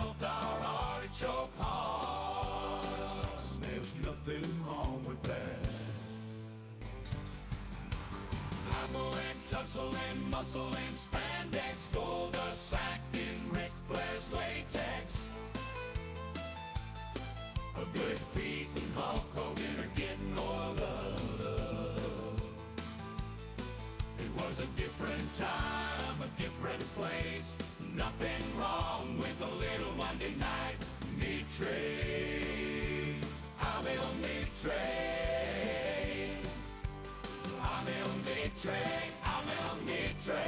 melt our artichoke hearts. There's nothing wrong with that. Ammo and tussle and muscle and spandex, gold dust sacked in Ric Flair's latex. A good Pete and Hulk Hogan are getting more love. It was a different time, a different place. Nothing wrong with a little Monday night meat trade. 𝐿𝕚𝕥𝕖, 𝐿𝕚𝕥𝕖.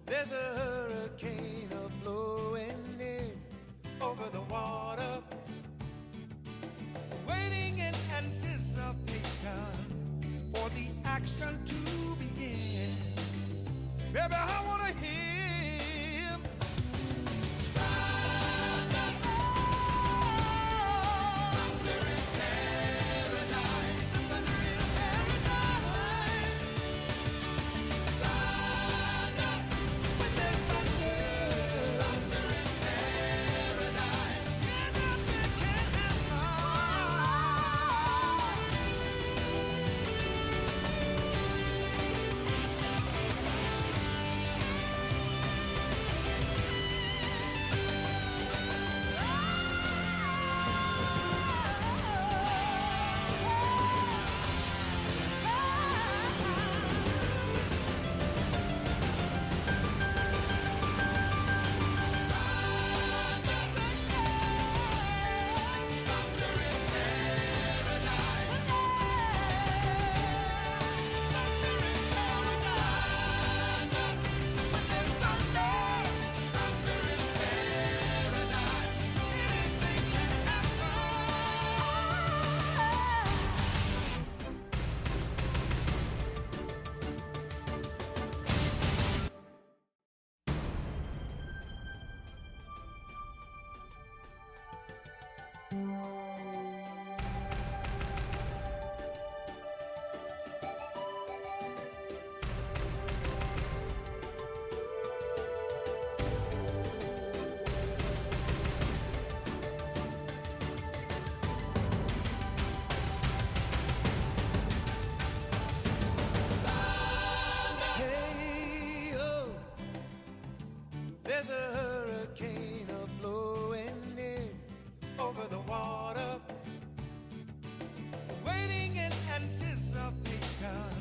There's a hurricane blowing in over the water, waiting in anticipation for the action to begin. Baby, I wanna hear thunder in paradise, thunder in paradise. There's a hurricane blowing in over the water, waiting in anticipation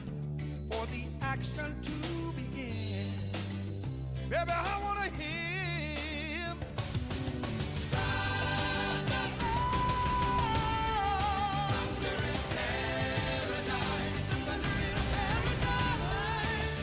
for the action to begin. Baby, I wanna hear thunder in paradise, thunder in paradise.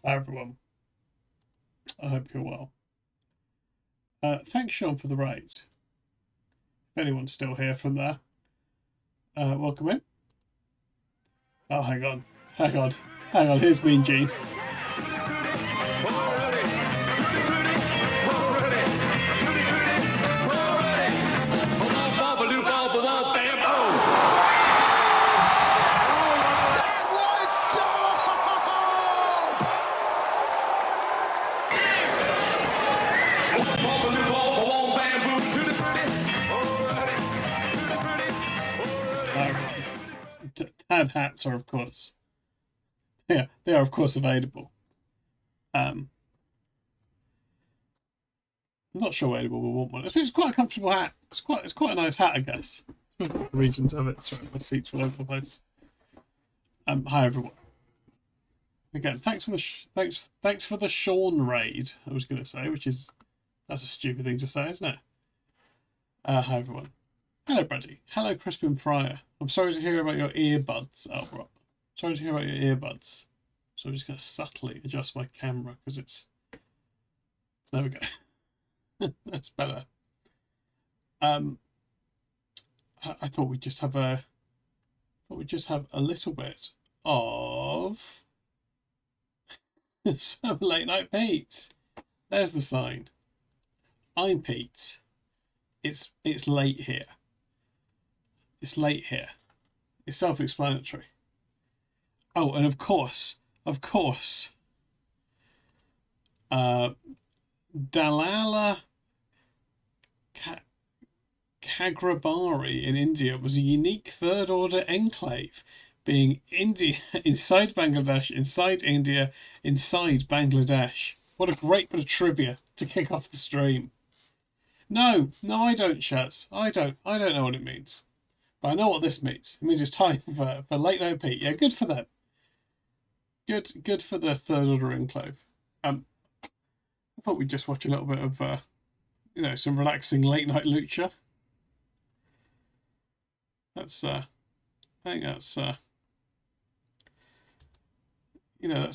Hi everyone. I hope you're well. Thanks, Sean, for the raid. If anyone's still here from there, welcome in. Oh, hang on. Here's Mean Gene. Tad hats are, of course, they are of course available. I'm not sure why anyone will want one. It's quite a comfortable hat. It's quite a nice hat, I guess. There's the reason to have it. Sorry, my seat's all over the place. Hi everyone. Again, thanks for the Sean raid. I was going to say, that's a stupid thing to say, isn't it? Hi everyone. Hello, Brady. Hello, Crispin Fryer. I'm sorry to hear about your earbuds, Albert. Sorry to hear about your earbuds. So I'm just going to subtly adjust my camera because it's... There we go. That's better. I thought we'd just have a little bit of some Late Night Pete. There's the sign. I'm Pete. It's late here. It's late here. It's self-explanatory. Oh, and of course, Dalala Kagrabari in India was a unique third-order enclave, being India inside Bangladesh, inside India, inside Bangladesh. What a great bit of trivia to kick off the stream. No, I don't, Shaz. I don't know what it means. But I know what this means. It means it's time for Late Night Pete. Yeah, good for them. Good for the third order enclave. I thought we'd just watch a little bit of some relaxing Late Nite Lucha. I think that's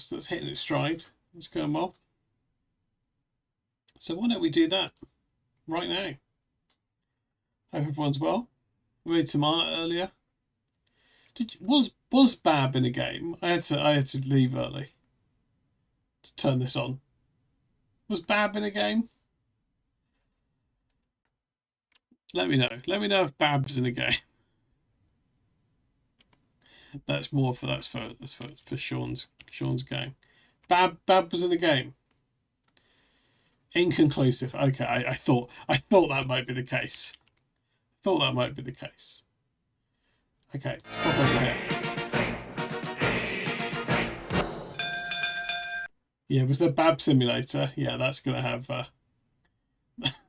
that's hitting its stride. It's going well. So why don't we do that right now? Hope everyone's well. We made some art earlier. Was Bab in a game? I had to leave early to turn this on. Was Bab in a game? Let me know. Let me know if Bab's in a game. That's for Sean's game. Bab was in a game. Inconclusive. Okay, I thought that might be the case. Okay, let's pop over here. Yeah, was there Bab Simulator? Yeah, that's gonna have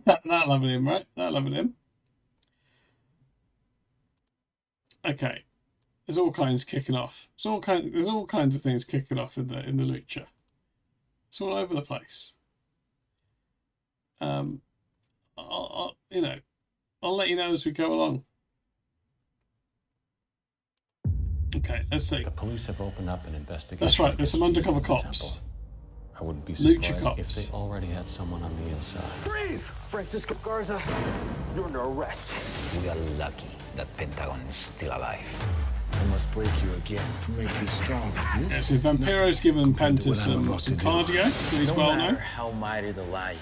that'll have him, right? That'll have him. Okay, there's all kinds kicking off. There's all kinds of things kicking off in the lucha. It's all over the place. I'll let you know as we go along. Okay, let's see. The police have opened up an investigation. That's right. There's some undercover cops. I wouldn't be Lucha surprised cops. if they already had someone on the inside. Freeze! Francisco Garza, you're under arrest. We are lucky that Pentagon is still alive. I must break you again to make you stronger. Yeah, so Vampiro's given Penta some cardio, so he's well known. No matter how mighty the lion,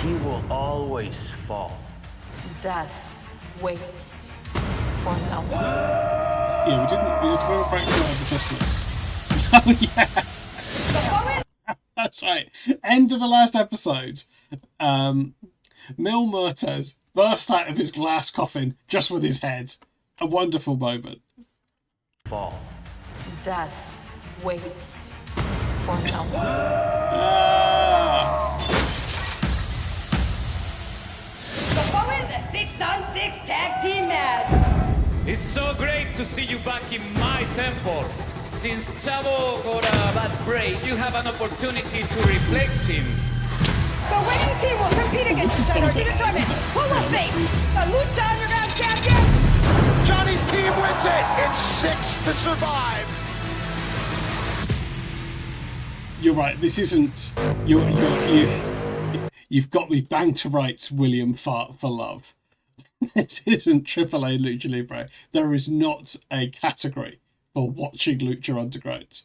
he will always fall. Death waits for no one. Yeah, we were breaking out of the business. Oh yeah! That's right. End of the last episode. 𝐿𝕚𝕥𝕖 burst out of his glass coffin just with his head. A wonderful moment. Fall. Death waits for no one. The following is a 6-on-6 tag team match. It's so great to see you back in my temple. Since Chavo got a bad break, you have an opportunity to replace him. The winning team will compete against each other to determine who will face the Lucha Underground champion. Johnny's team wins it. It's 6 to survive. you're right. This isn't you've got me bang to rights, William Fart for Love. This isn't AAA Lucha Libre. There is not a category for watching Lucha Underground.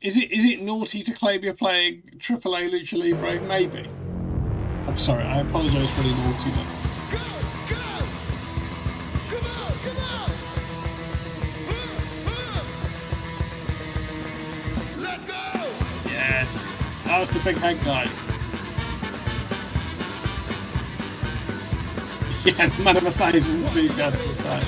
Is it naughty to claim you're playing AAA Lucha Libre? Maybe. I'm sorry. I apologise for any naughtiness. Yes. That was the big head guy. Yeah, the man of 1,002 dances back.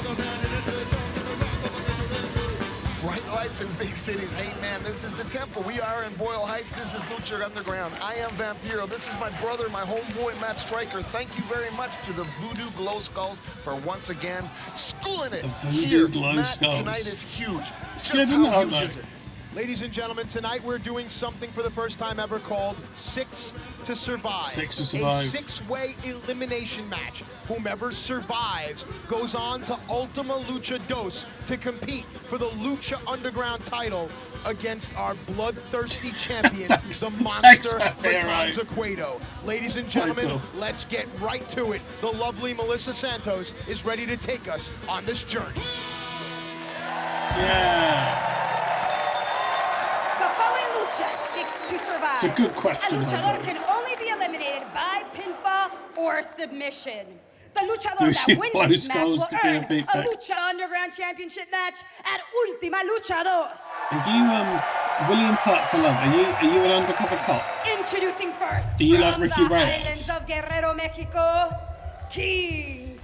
Bright lights in big cities. Hey, man, this is the Temple. We are in Boyle Heights. This is Lucha Underground. I am Vampiro. This is my brother, my homeboy, Matt Stryker. Thank you very much to the Voodoo Glow Skulls for once again schooling it. The Voodoo Glow Skulls. Tonight is huge. It's good, isn't it? Huge is it? Ladies and gentlemen, tonight we're doing something for the first time ever called 6 to Survive. 6 to Survive. A 6-way elimination match. Whomever survives goes on to Ultima Lucha Dos to compete for the Lucha Underground title against our bloodthirsty champion, the monster, 𝐿𝐿𝐿𝐿𝐿𝐿𝐿𝐿𝐿𝐿𝐿𝐿𝐿𝐿𝐿𝐿. Ladies and gentlemen, let's get right to it. The lovely Melissa Santos is ready to take us on this journey. Yeah. The following lucha, 6 to Survive. It's a good question. A luchador can only be eliminated by pinfall or submission. The luchador that wins this match will earn a Lucha Underground Championship match at Ultima Lucha Dos. Are you William Fart for Love? Are you an undercover cop? Introducing first, are you like from Ricky the Reyes? Highlands of Guerrero, Mexico, 𝐿𝐿𝐿𝐿𝐿𝐿𝐿𝐿𝐿.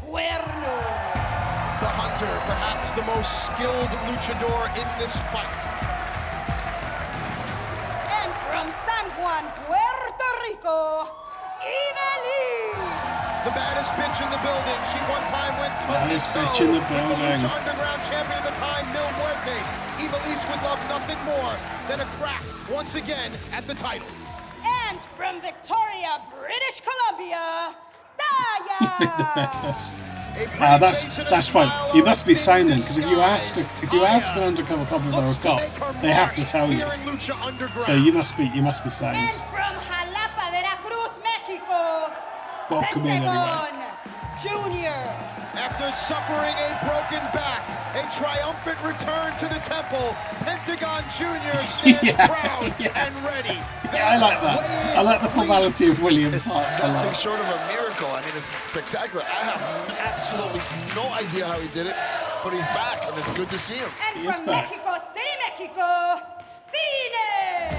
The Hunter, perhaps the most skilled luchador in this fight. And from San Juan, Puerto Rico, 𝐿𝐿𝐿𝐿𝐿. The baddest bitch in the building. She one time went baddest bitch in the building. The Underground champion at the time, 𝐿𝐿𝐿𝐿𝐿𝐿. 𝐿𝐿𝐿𝐿𝐿 would love nothing more than a crack once again at the title. And from Victoria, British Columbia, Taya. That's fine. You must be sane then, because if you ask an undercover cop if they're a cop, they have to tell you. So you must be sane. And from Jalapa, Veracruz, Mexico, Welcome in anyway. Junior. After suffering a broken back, a triumphant return to the temple, Pentagon Jr. stands proud and ready. Yeah, I like that. I like the formality of William Fart. Nothing short of a miracle. I mean, it's spectacular. I have absolutely no idea how he did it, but he's back, and it's good to see him. And from Mexico City, Mexico, Phoenix.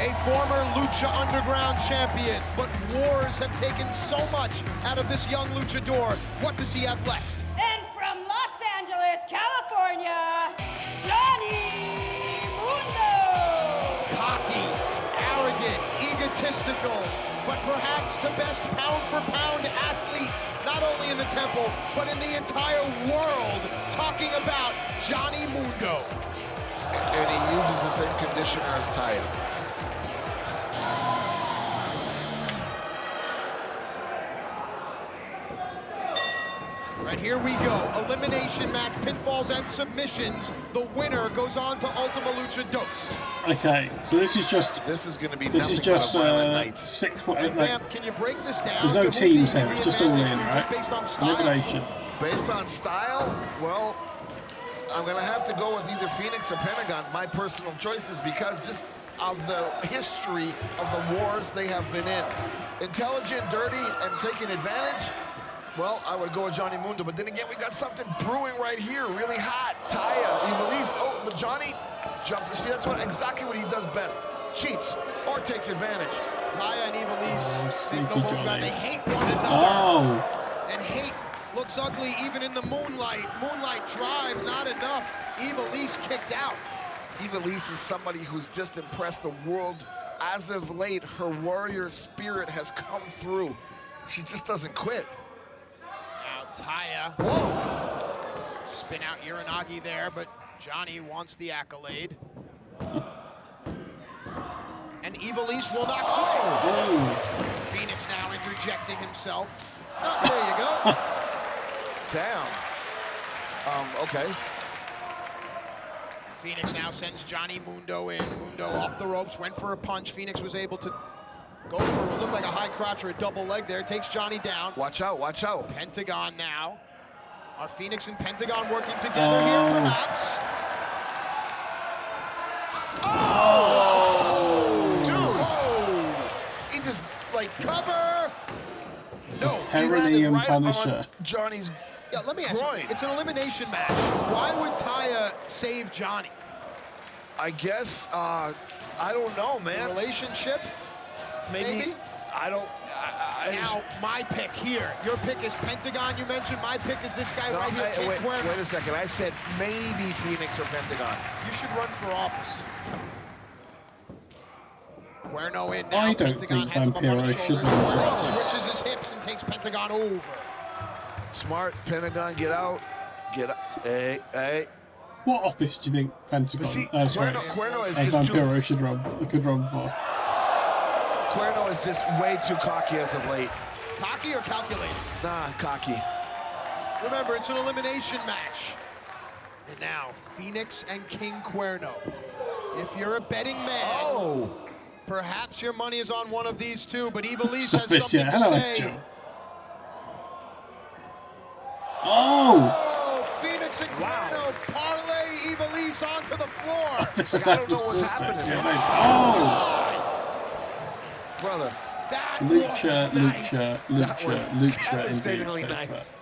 A former Lucha Underground champion, but wars have taken so much out of this young luchador. What does he have left? And from Los Angeles, California, Johnny Mundo. Cocky, arrogant, egotistical, but perhaps the best pound-for-pound athlete, not only in the temple, but in the entire world, talking about Johnny Mundo. And he uses the same conditioner as Taya. Right, here we go. Elimination match, pinfalls and submissions. The winner goes on to Ultima Lucha Dos. Okay, so this is just. This is going to be. This is just 6. Vamp, can you break this down? There's no teams here. It's just all in, right? Elimination. Based on style, well, I'm going to have to go with either Phoenix or Pentagon. My personal choice is because just of the history of the wars they have been in. Intelligent, dirty, and taking advantage. Well, I would go with Johnny Mundo, but then again, we got something brewing right here, really hot. Taya, 𝐿𝐿𝐿𝐿𝐿. Oh, but Johnny, see, that's exactly what he does best. Cheats or takes advantage. Taya and 𝐿𝐿𝐿𝐿𝐿 Sneaky Johnny. they hate one another. Oh. And hate looks ugly even in the moonlight. Moonlight drive, not enough. 𝐿𝐿𝐿𝐿𝐿 kicked out. 𝐿𝐿𝐿𝐿𝐿 is somebody who's just impressed the world. As of late, her warrior spirit has come through. She just doesn't quit. Taya. Whoa. Spin out Uranagi there, but Johnny wants the accolade. And 𝐿𝐿𝐿𝐿𝐿 will not quit. Oh. Phoenix now interjecting himself. Oh, there you go. Damn. Okay. Phoenix now sends Johnny Mundo in. Mundo off the ropes, went for a punch. Phoenix was able to go for what looked like a high crotch or a double leg there. Takes Johnny down. Watch out, watch out. Pentagon now. Are Phoenix and Pentagon working together here, perhaps? Oh! Dude! He just, like, cover! No, he landed right on Johnny's Yeah, let me ask you, it's an elimination match. Why would Taya save Johnny? I guess, I don't know, man. Relationship? Maybe? I don't... Now, my pick here. Your pick is Pentagon, you mentioned. My pick is this guy right here, wait a second. I said maybe Phoenix or Pentagon. You should run for office. Cuerno in now. I don't Pentagon think Vampiro should run for office. Switches his hips and takes Pentagon over. Smart, Pentagon, get out. Get out. Hey, hey. What office do you think Pentagon? See, sorry, Cuerno is just Vampiro could run for. Cuerno is just way too cocky as of late. Cocky or calculated? Nah, cocky. Remember, it's an elimination match. And now, Phoenix and King Cuerno. If you're a betting man, perhaps your money is on one of these two, but Ivalice has something to say. Phoenix and Cuerno parlay Ivalice onto the floor. I don't know what's happening. Brother. Lucha indeed. Nice.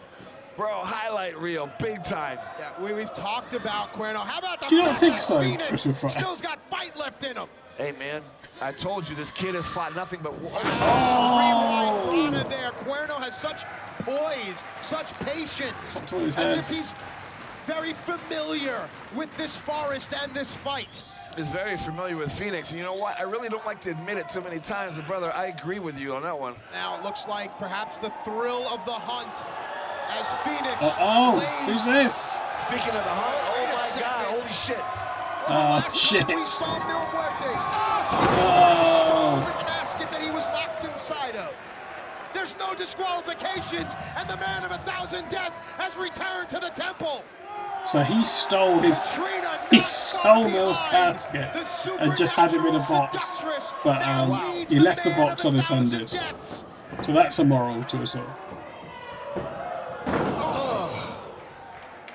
Bro, highlight reel, big time. Yeah, we've talked about Cuerno. How about the Do you not fact think that so, Phoenix Christian Fry? still's got fight left in him? Hey, man, I told you this kid has fought nothing but... Rewind Rana there. Cuerno has such poise, such patience. As if he's very familiar with this forest and this fight. Is very familiar with Phoenix, and you know what? I really don't like to admit it too many times, but brother, I agree with you on that one. Now it looks like perhaps the thrill of the hunt as Phoenix. Who's this? Speaking of the hunt, oh my God, holy shit! Shit! We saw Mil Muertes. Stole the casket that he was locked inside of. There's no disqualifications, and the man of 1,000 deaths has returned to the temple. So he stole Mil's casket and just had him in a box, but he left the box unattended. So that's a moral to us all.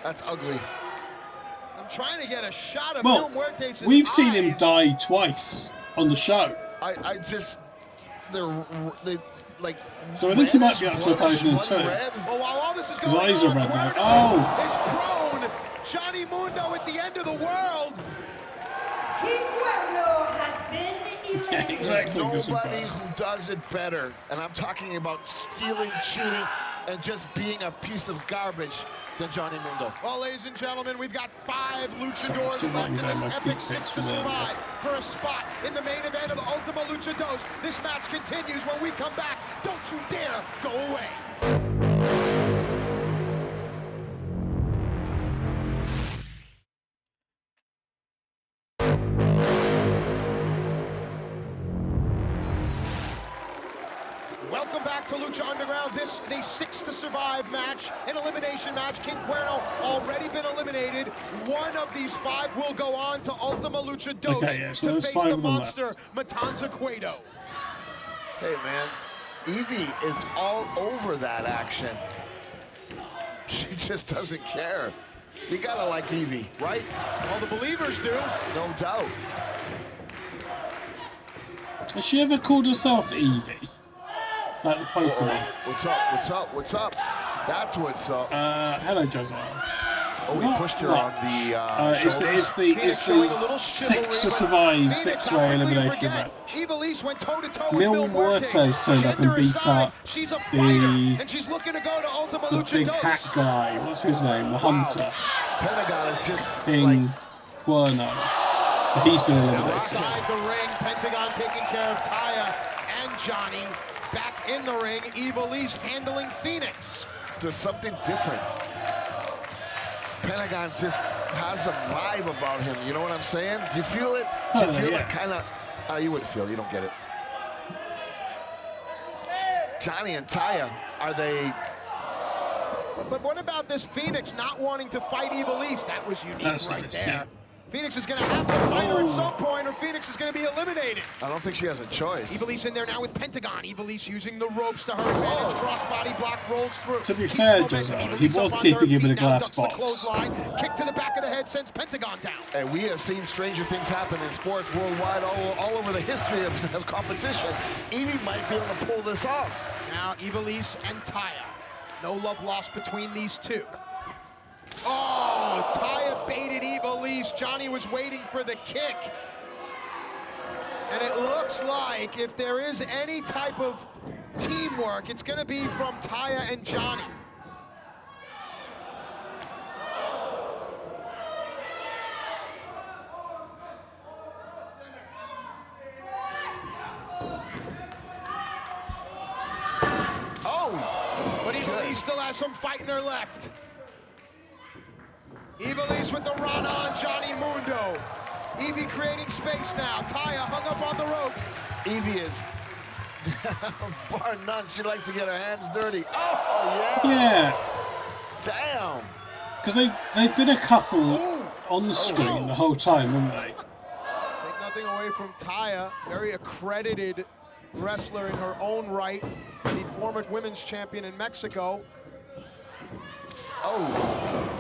That's ugly. I'm trying to get a shot of Mil Muertes' we've seen him die twice on the show. I just, they like. So I think he might be up to 1,002. Well, while all this is His going eyes are on, red now. Cuerno is prone. Johnny Mundo at the end of the world. King Cuerno has been eliminated. Yeah, exactly. There's nobody who does it better, and I'm talking about stealing, cheating, and just being a piece of garbage than Johnny Mundo. Well, ladies and gentlemen, we've got 5 luchadors left in this epic 6 to survive for a spot in the main event of Ultima Lucha Dos. This match continues when we come back. Don't you dare go away. Welcome back to Lucha Underground. This, the 6 to survive match, an elimination match. King Cuerno already been eliminated. One of these 5 will go on to Ultima Lucha Dos so to there's face 5 the of them monster, Matanza Cueto. Hey, man, Evie is all over that action. She just doesn't care. You gotta like Evie, right? All the believers do. No doubt. Has she ever called herself Evie? Like the Pokemon? What's up? What's up? What's up? That's what's up. Hello, Josiah. Oh, he pushed her on the it's the 6 to survive 6-way elimination match. Ivalice went toe-to-toe with Mil Muertes turned up and beat up the big hat guy. What's his name? The Hunter. Pentagon is just King Cuerno. So he's been eliminated. Outside the ring, Pentagon taking care of Taya and Johnny. Back in the ring, Ivalice handling Phoenix. There's something different. Pentagon just has a vibe about him, you know what I'm saying? Do you feel it? Do you feel it kind of? You wouldn't feel it, you don't get it. Johnny and Taya, are they? But what about this Phoenix not wanting to fight Ivalice? That was unique right there. Phoenix is going to have to fight her at some point, or Phoenix is going to be eliminated. I don't think she has a choice. 𝐍𝐢𝐠 in there now with Pentagon. 𝐍𝐢𝐠 using the ropes to her advantage. Crossbody block rolls through. To be fair, Jose, he was keeping him in a glass box. Kick to the back of the head sends Pentagon down. And we have seen stranger things happen in sports worldwide, all over the history of competition. Ivy might be able to pull this off. Now 𝐍𝐢𝐠 and Taya. No love lost between these two. Oh, Taya baited 𝐍𝐢𝐠. Johnny was waiting for the kick. And it looks like if there is any type of teamwork, it's going to be from Taya and Johnny. But 𝐍𝐢𝐠 still has some fight in her left. 𝐍𝐢𝐠 with the run on Johnny Mundo. Evie creating space now. Taya hung up on the ropes. Evie is, bar none, she likes to get her hands dirty. Oh, yeah. Yeah. Damn. Because they've been a couple on the screen the whole time, haven't they? Take nothing away from Taya. Very accredited wrestler in her own right. The former women's champion in Mexico. Oh.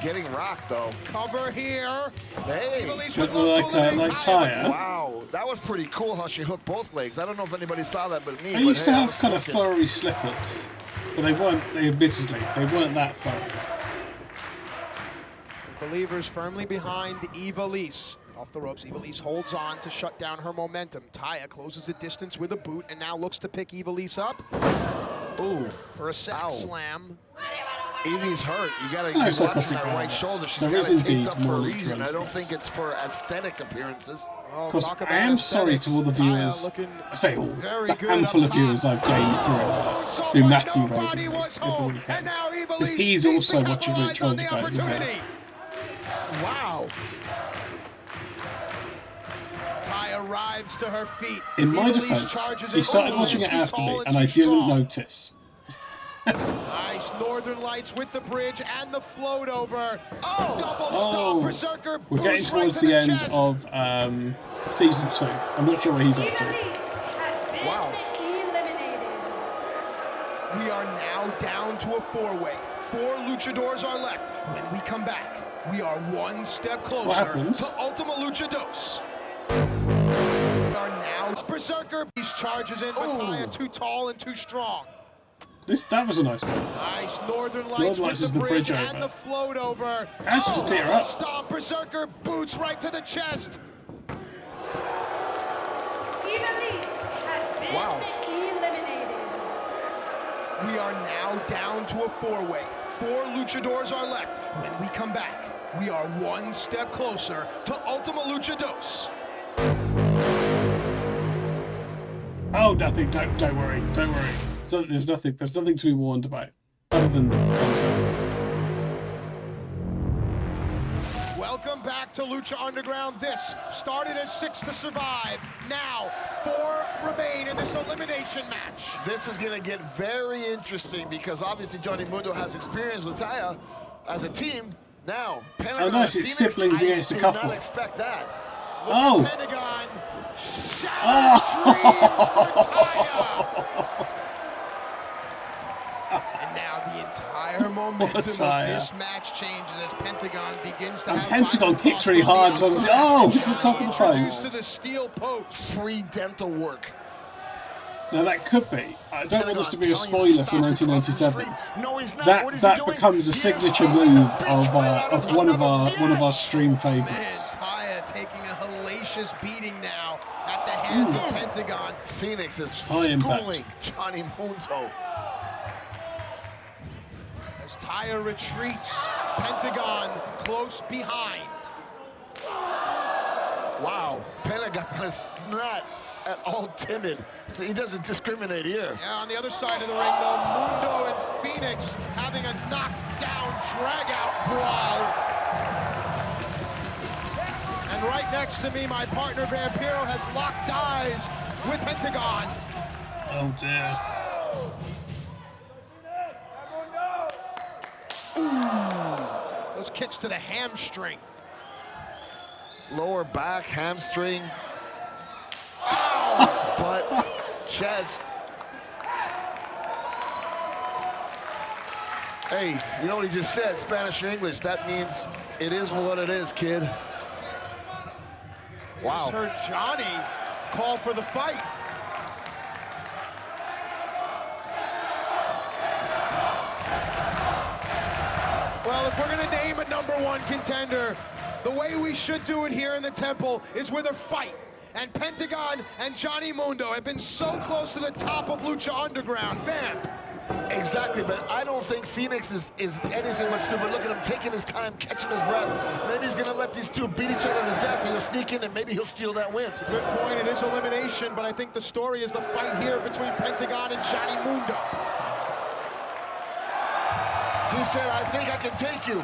Getting rocked, though. Cover here. Hey. Look like Taya. Wow, that was pretty cool how she hooked both legs. I don't know if anybody saw that but me. They used to have kind of furry slippers, but they weren't, admittedly, they weren't that furry. Believers firmly behind 𝐍𝐢𝐠. Off the ropes, 𝐍𝐢𝐠 holds on to shut down her momentum. Taya closes the distance with a boot and now looks to pick 𝐍𝐢𝐠 up. Ooh. For a sack slam. Evie's hurt. You gotta No, watch that right shoulder. She's there got is it taped indeed up for more a than reason. one. I don't think it's for aesthetic appearances. Of course, I am sorry to all the viewers. I say all, the handful of viewers I've gained through Matthew rating every weekend. Because he's also watching Rich Roll guys as well. Wow. Taya writhes to her feet. In my defense, he started watching it after me and I didn't notice. Nice Northern Lights with the bridge and the float over. Oh, double stop, Berserker. We're getting towards the end of season 2. I'm not sure where he's up to. Wow. We are now down to a 4-way. 4 luchadors are left. When we come back, we are one step closer to ℕ𝕚𝕥𝕖. We are now Berserker. He charges in, but Taya too tall and too strong. That was a nice one. Nice Northern Lights with is the the bridge over. and the float over. That's just beat her up. Stop, Berserker, boots right to the chest. 𝐍𝐢𝐠 has been eliminated. We are now down to a 4-way. 4 luchadors are left. When we come back, we are one step closer to ℕ𝕚𝕥𝕖. Oh, nothing. Don't worry. Don't worry. There's nothing to be warned about, other than the content. Welcome back to Lucha Underground. This started as 6 to survive. Now 4 remain in this elimination match. This is going to get very interesting because obviously Johnny Mundo has experience with Taya as a team. Now, Pentagon. Oh, nice. It's siblings against a couple. I did not expect that. Oh. Pentagon. And now the entire momentum of this match changes as Pentagon begins to have Pentagon kicked really hard on to the top of the post. To the steel post. Free dental work. Now that could be. I don't want this to be a spoiler for 1997. That becomes a signature move of one of our stream favourites. Taya taking a hellacious beating now at the hands of Pentagon. Phoenix is High schooling Johnny Mundo. As Taya retreats, Pentagon close behind. Wow, Pentagon is not at all timid. He doesn't discriminate here. Yeah, on the other side of the ring, though, Mundo and Phoenix having a knockdown, drag-out brawl. And right next to me, my partner Vampiro has locked eyes with Pentagon. Oh dear. Ooh. Those kicks to the hamstring. Lower back, hamstring. Ow! Butt, chest. Hey, you know what he just said, Spanish or English? That means it is what it is, kid. Wow. Just heard Johnny call for the fight. Well, if we're gonna name a #1 contender, the way we should do it here in the Temple is with a fight. And Pentagon and Johnny Mundo have been so close to the top of Lucha Underground. Van. Exactly, but I don't think Phoenix is anything but stupid. Look at him taking his time, catching his breath. Maybe he's gonna let these two beat each other to death, and he'll sneak in, and maybe he'll steal that win. Good point, it is elimination, but I think the story is the fight here between Pentagon and Johnny Mundo. He said, I think I can take you.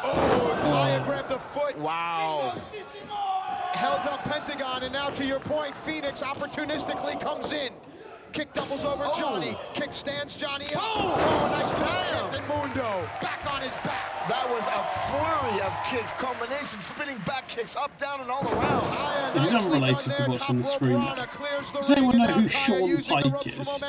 Oh, Taya grabbed the foot. Wow. Held up Pentagon, and now to your point, Phoenix opportunistically comes in. Kick doubles over Johnny. Kick stands Johnny up. Oh, nice kick, and Mundo back on his back. That was a flurry of kicks, combination, spinning back kicks, up, down, and all around. It's not related to what's on the screen. Does anyone know who Sean Pike is?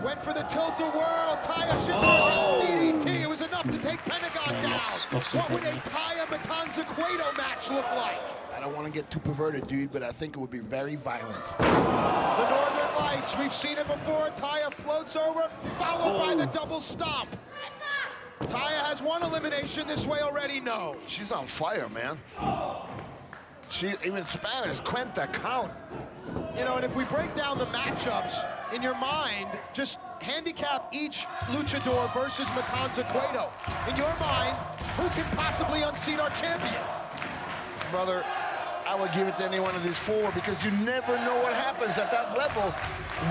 Went for the tilt-a-whirl. Taya shifts DDT. It was enough to take Pentagon down. What would a Taya 𝐿𝕚𝕥𝕖 match look like? I don't want to get too perverted, dude, but I think it would be very violent. The Northern Lights, we've seen it before. Taya floats over, followed by the double stomp. Taya has one elimination this way already, no. She's on fire, man. She, even Spanish, 𝐿𝐴𝐿. You know, and if we break down the matchups, in your mind, just handicap each luchador versus 𝐿𝕚𝕐𝐿. In your mind, who can possibly unseat our champion? Brother, I would give it to any one of these four because you never know what happens at that level.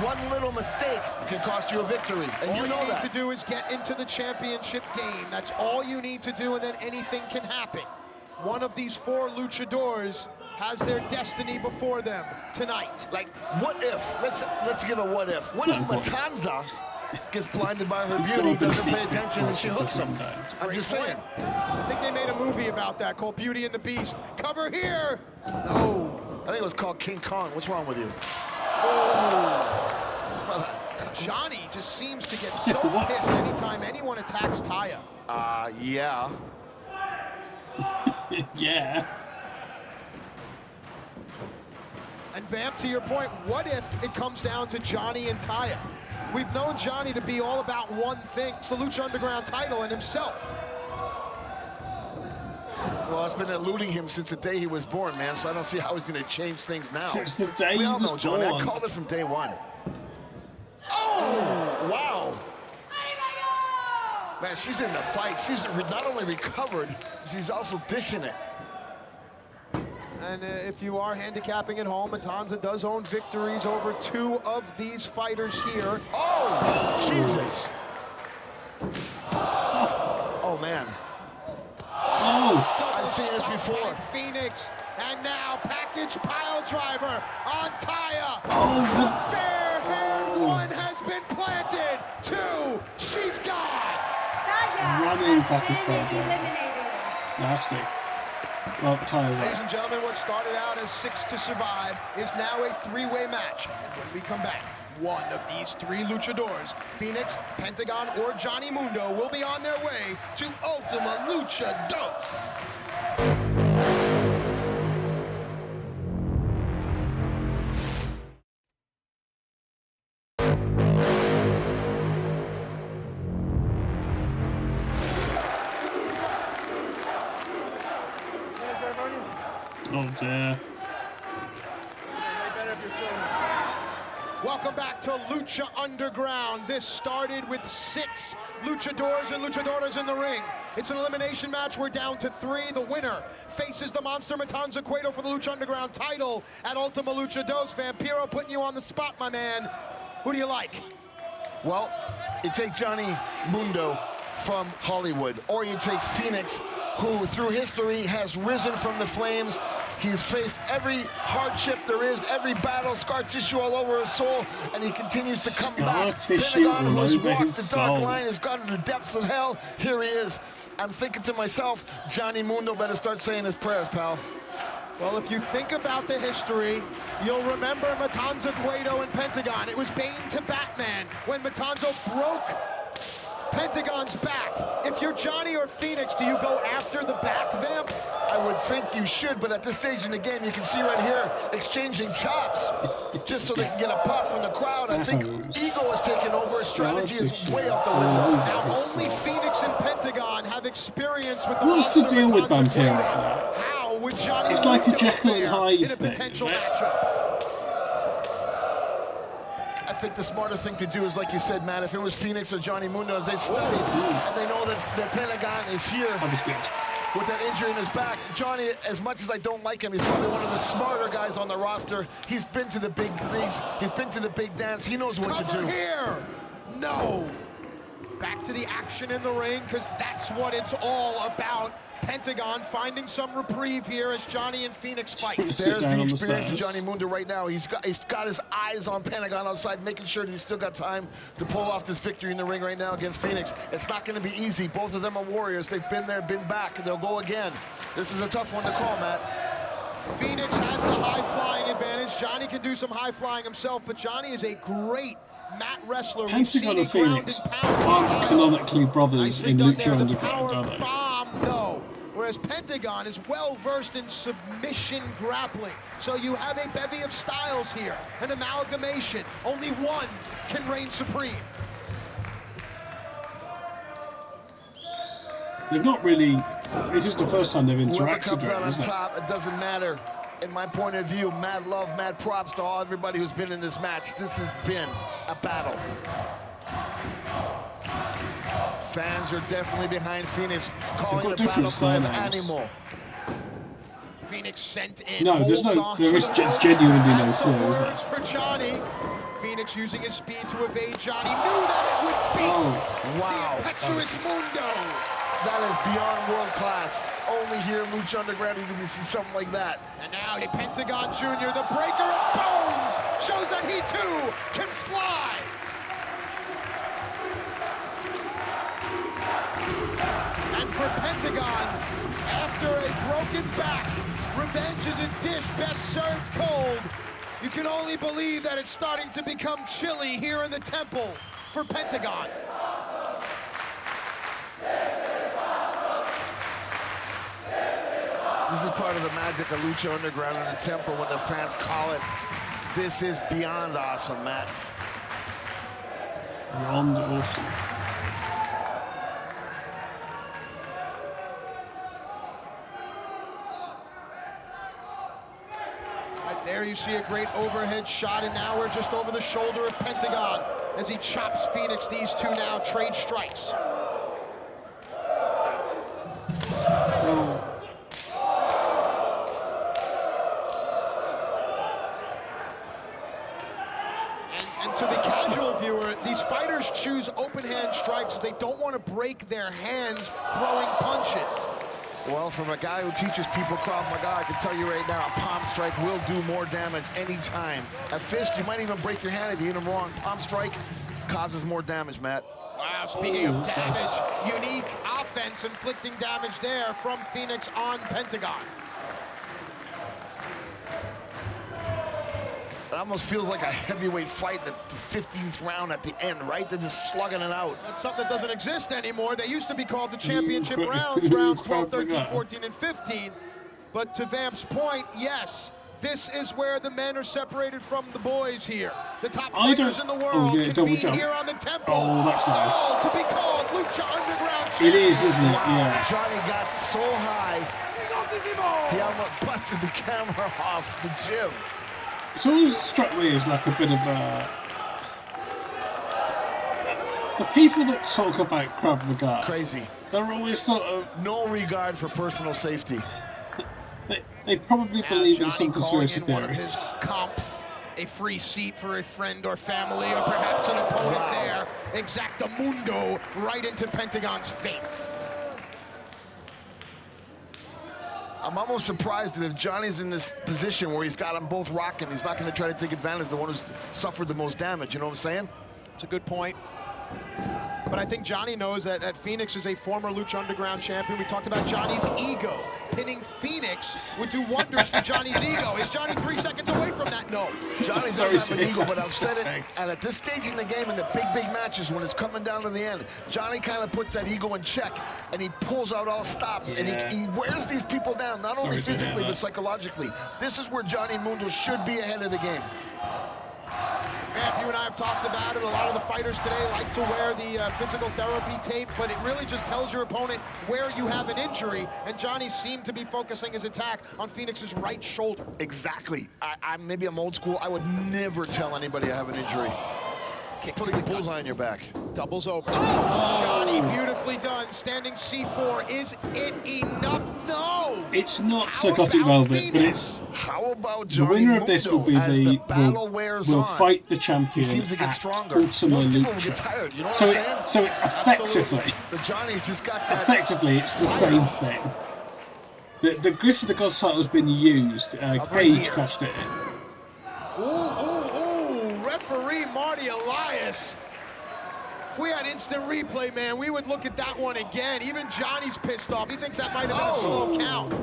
One little mistake can cost you a victory, and you know all you need that. to do is get into the championship game. That's all you need to do, and then anything can happen. One of these four luchadors has their destiny before them tonight. Like, what if? Let's give a what if. What if Matanza gets blinded by her beauty, doesn't pay attention, and she hooks him? I'm just saying. I think they made a movie about that called Beauty and the Beast. Cover here. No. I think it was called King Kong. What's wrong with you? Oh. Johnny just seems to get so pissed anytime anyone attacks Taya. Yeah. Yeah. And Vamp, to your point, what if it comes down to Johnny and Taya? We've known Johnny to be all about one thing, it's the Lucha Underground title and himself. Well, it's been eluding him since the day he was born, man, so I don't see how he's going to change things now. Since the day he was Johnny. born. I called it from day one. Oh, wow. Man, she's in the fight. She's not only recovered, she's also dishing it. And if you are handicapping at home, Matanza does own victories over two of these fighters here. Oh, Jesus. Oh, man. Oh. I've seen this before. Phoenix, and now package pile driver on Taya. Oh, the fair-haired one has been planted. Two, she's gone. Running package pile driver. It's nasty. Well, Taya's Ladies out. and gentlemen, what started out as 6 to survive is now a three-way match. And when we come back, one of these three luchadors, Phoenix, Pentagon, or Johnny Mundo, will be on their way to Ultima Lucha Dos. Oh dear. Welcome back to Lucha Underground. This started with 6 luchadors and luchadoras in the ring. It's an elimination match. We're down to 3. The winner faces the monster Matanza 𝐿𝐴𝐿 for the Lucha Underground title at Ultima Lucha Dos. Vampiro putting you on the spot, my man. Who do you like? Well, you take Johnny Mundo from Hollywood, or you take Phoenix, who through history has risen from the flames. He's faced every hardship there is, every battle, scar tissue all over his soul, and he continues to come back. Pentagon, who has walked the dark line, has gone to the depths of hell. Here he is I'm thinking to myself, Johnny Mundo better start saying his prayers, pal. Well, if you think about the history, you'll remember Matanza, Cueto, and Pentagon. It was Bane to Batman when Matanza broke Pentagon's back. If you're Johnny or Phoenix, do you go after the back vamp? I would think you should, but at this stage in the game, you can see right here, exchanging chops, just so they can get a pop from the crowd. I think ego has taken over. Strategy is way out the window. Now, only Phoenix and Pentagon have experience with the What's the monster deal with Matanza Vampiro Cueto. right now? How would Johnny It's like a Mundo Jekyll and fare Hyde in a thing, potential isn't it? matchup? I think the smarter thing to do is, like you said, Matt, if it was Phoenix or Johnny Mundo, as they studied, and they know that Pentagon is here That was good. with that injury in his back. Johnny, as much as I don't like him, he's probably one of the smarter guys on the roster. He's been to the big leagues. He's been to the big dance. He knows what to do. Here! No! Back to the action in the ring, because that's what it's all about. Pentagon finding some reprieve here as Johnny and Phoenix fight. There's the experience of Johnny Mundo right now. He's got his eyes on Pentagon outside, making sure that he's still got time to pull off this victory in the ring right now against Phoenix. It's not going to be easy. Both of them are warriors. They've been there, been back, and they'll go again. This is a tough one to call, Matt. Phoenix has the high-flying advantage. Johnny can do some high-flying himself, but Johnny is a great mat wrestler. Pentagon and Phoenix aren't canonically brothers in Lucha Underground, are they? Bomb, no. Whereas Pentagon is well-versed in submission grappling. So you have a bevy of styles here, an amalgamation. Only one can reign supreme. They've not really, it's just the first time they've Whoever interacted, comes out really, on isn't it? top, it doesn't matter. In my point of view, mad love, mad props to all everybody who's been in this match. This has been a battle. Fans are definitely behind Phoenix, calling it a battle cry of animal. Phoenix sent in. No, there's no, there is just genuinely no clue, is there? For Johnny. Phoenix using his speed to evade Johnny. Knew that it would beat wow. the impetuous Mundo. That is beyond world class. Only here in Lucha Underground you can see something like that. And now a Pentagon Jr., the breaker of bones, shows that he too can fly. And for Pentagon, after a broken back, revenge is a dish best served cold. You can only believe that it's starting to become chilly here in the temple for Pentagon. This is part of the magic of Lucha Underground in the temple when the fans call it. This is beyond awesome, Matt. Beyond awesome. Right there you see a great overhead shot, and now we're just over the shoulder of Pentagon as he chops Phoenix. These two now trade strikes. And to the casual viewer, these fighters choose open hand strikes. They don't want to break their hands throwing punches. Well, from a guy who teaches people Krav Maga, I can tell you right now, a palm strike will do more damage anytime. A fist, you might even break your hand if you hit him wrong. Palm strike causes more damage, Matt. Wow, speaking of damage, unique offense inflicting damage there from Phoenix on Pentagon. It almost feels like a heavyweight fight at the 15th round at the end, right? They're just slugging it out. That's something that doesn't exist anymore. They used to be called the championship rounds, rounds 12, 13, 14, and 15. But to Vamp's point, yes, this is where the men are separated from the boys here. The top fighters in the world can be here on the temple. Oh, that's nice. To be called Lucha Underground. It is, isn't it? Wow. Yeah. Johnny got so high, he almost busted the camera off the gym. It's always struck me as like a bit of a... The people that talk about Krav Maga, crazy. They're always sort of... No regard for personal safety. They probably believe in some conspiracy one of his theories. comps, a free seat for a friend or family, or perhaps an opponent there. Exactamundo right into Pentagon's face. I'm almost surprised that if Johnny's in this position where he's got them both rocking, he's not going to try to take advantage of the one who's suffered the most damage. You know what I'm saying? It's a good point. But I think Johnny knows that Phoenix is a former Lucha Underground champion. We talked about Johnny's ego. Pinning Phoenix would do wonders for Johnny's ego. Is Johnny 3 seconds away from that? No. Johnny doesn't have an ego, but I've said it. And at this stage in the game, in the big matches, when it's coming down to the end, Johnny kind of puts that ego in check, and he pulls out all stops, and he wears these people down, not only physically, but psychologically. This is where Johnny Mundo should be ahead of the game. Vamp, you and I have talked about it. A lot of the fighters today like to wear the physical therapy tape, but it really just tells your opponent where you have an injury, and Johnny seemed to be focusing his attack on Phoenix's right shoulder. Exactly. Maybe I'm old school. I would never tell anybody I have an injury. Putting the bullseye on your back. Doubles over. Oh, Johnny, beautifully done. Standing C4. Is it enough? No! It's not Psychotic Velvet, but it's... How about the winner of this will be will fight the champion at Ultima Lucha. So it effectively... Effectively, it's the same thing. The Grift of the Gods title's been used. Cage cashed it in. Referee Marty Elias. If we had instant replay, man, we would look at that one again. Even Johnny's pissed off. He thinks that might have been a slow count.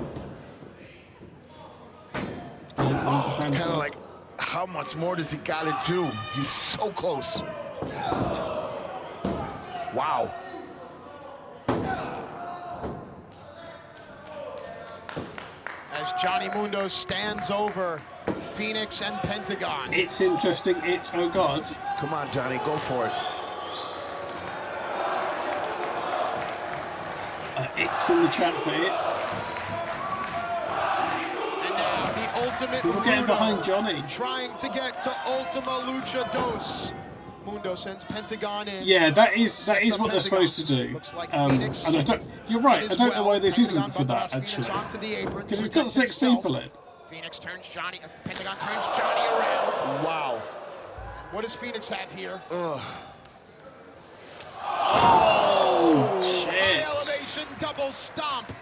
Kind of like, how much more does he got to do? He's so close. Wow. As Johnny Mundo stands over Phoenix and Pentagon. It's interesting. It's, oh God. Come on, Johnny, go for it. It's in the chat for it. And now the ultimate We're getting behind Johnny. Trying to get to Ultima Lucha Dos. Mundo sends Pentagon in. Yeah, that is what they're supposed to do. And I don't. You're right. I don't know why this isn't for that actually. Because it's got 6 people in. Phoenix turns Johnny. Pentagon turns Johnny around. Wow. What does Phoenix have here? Oh, shit. Elevation double stomp.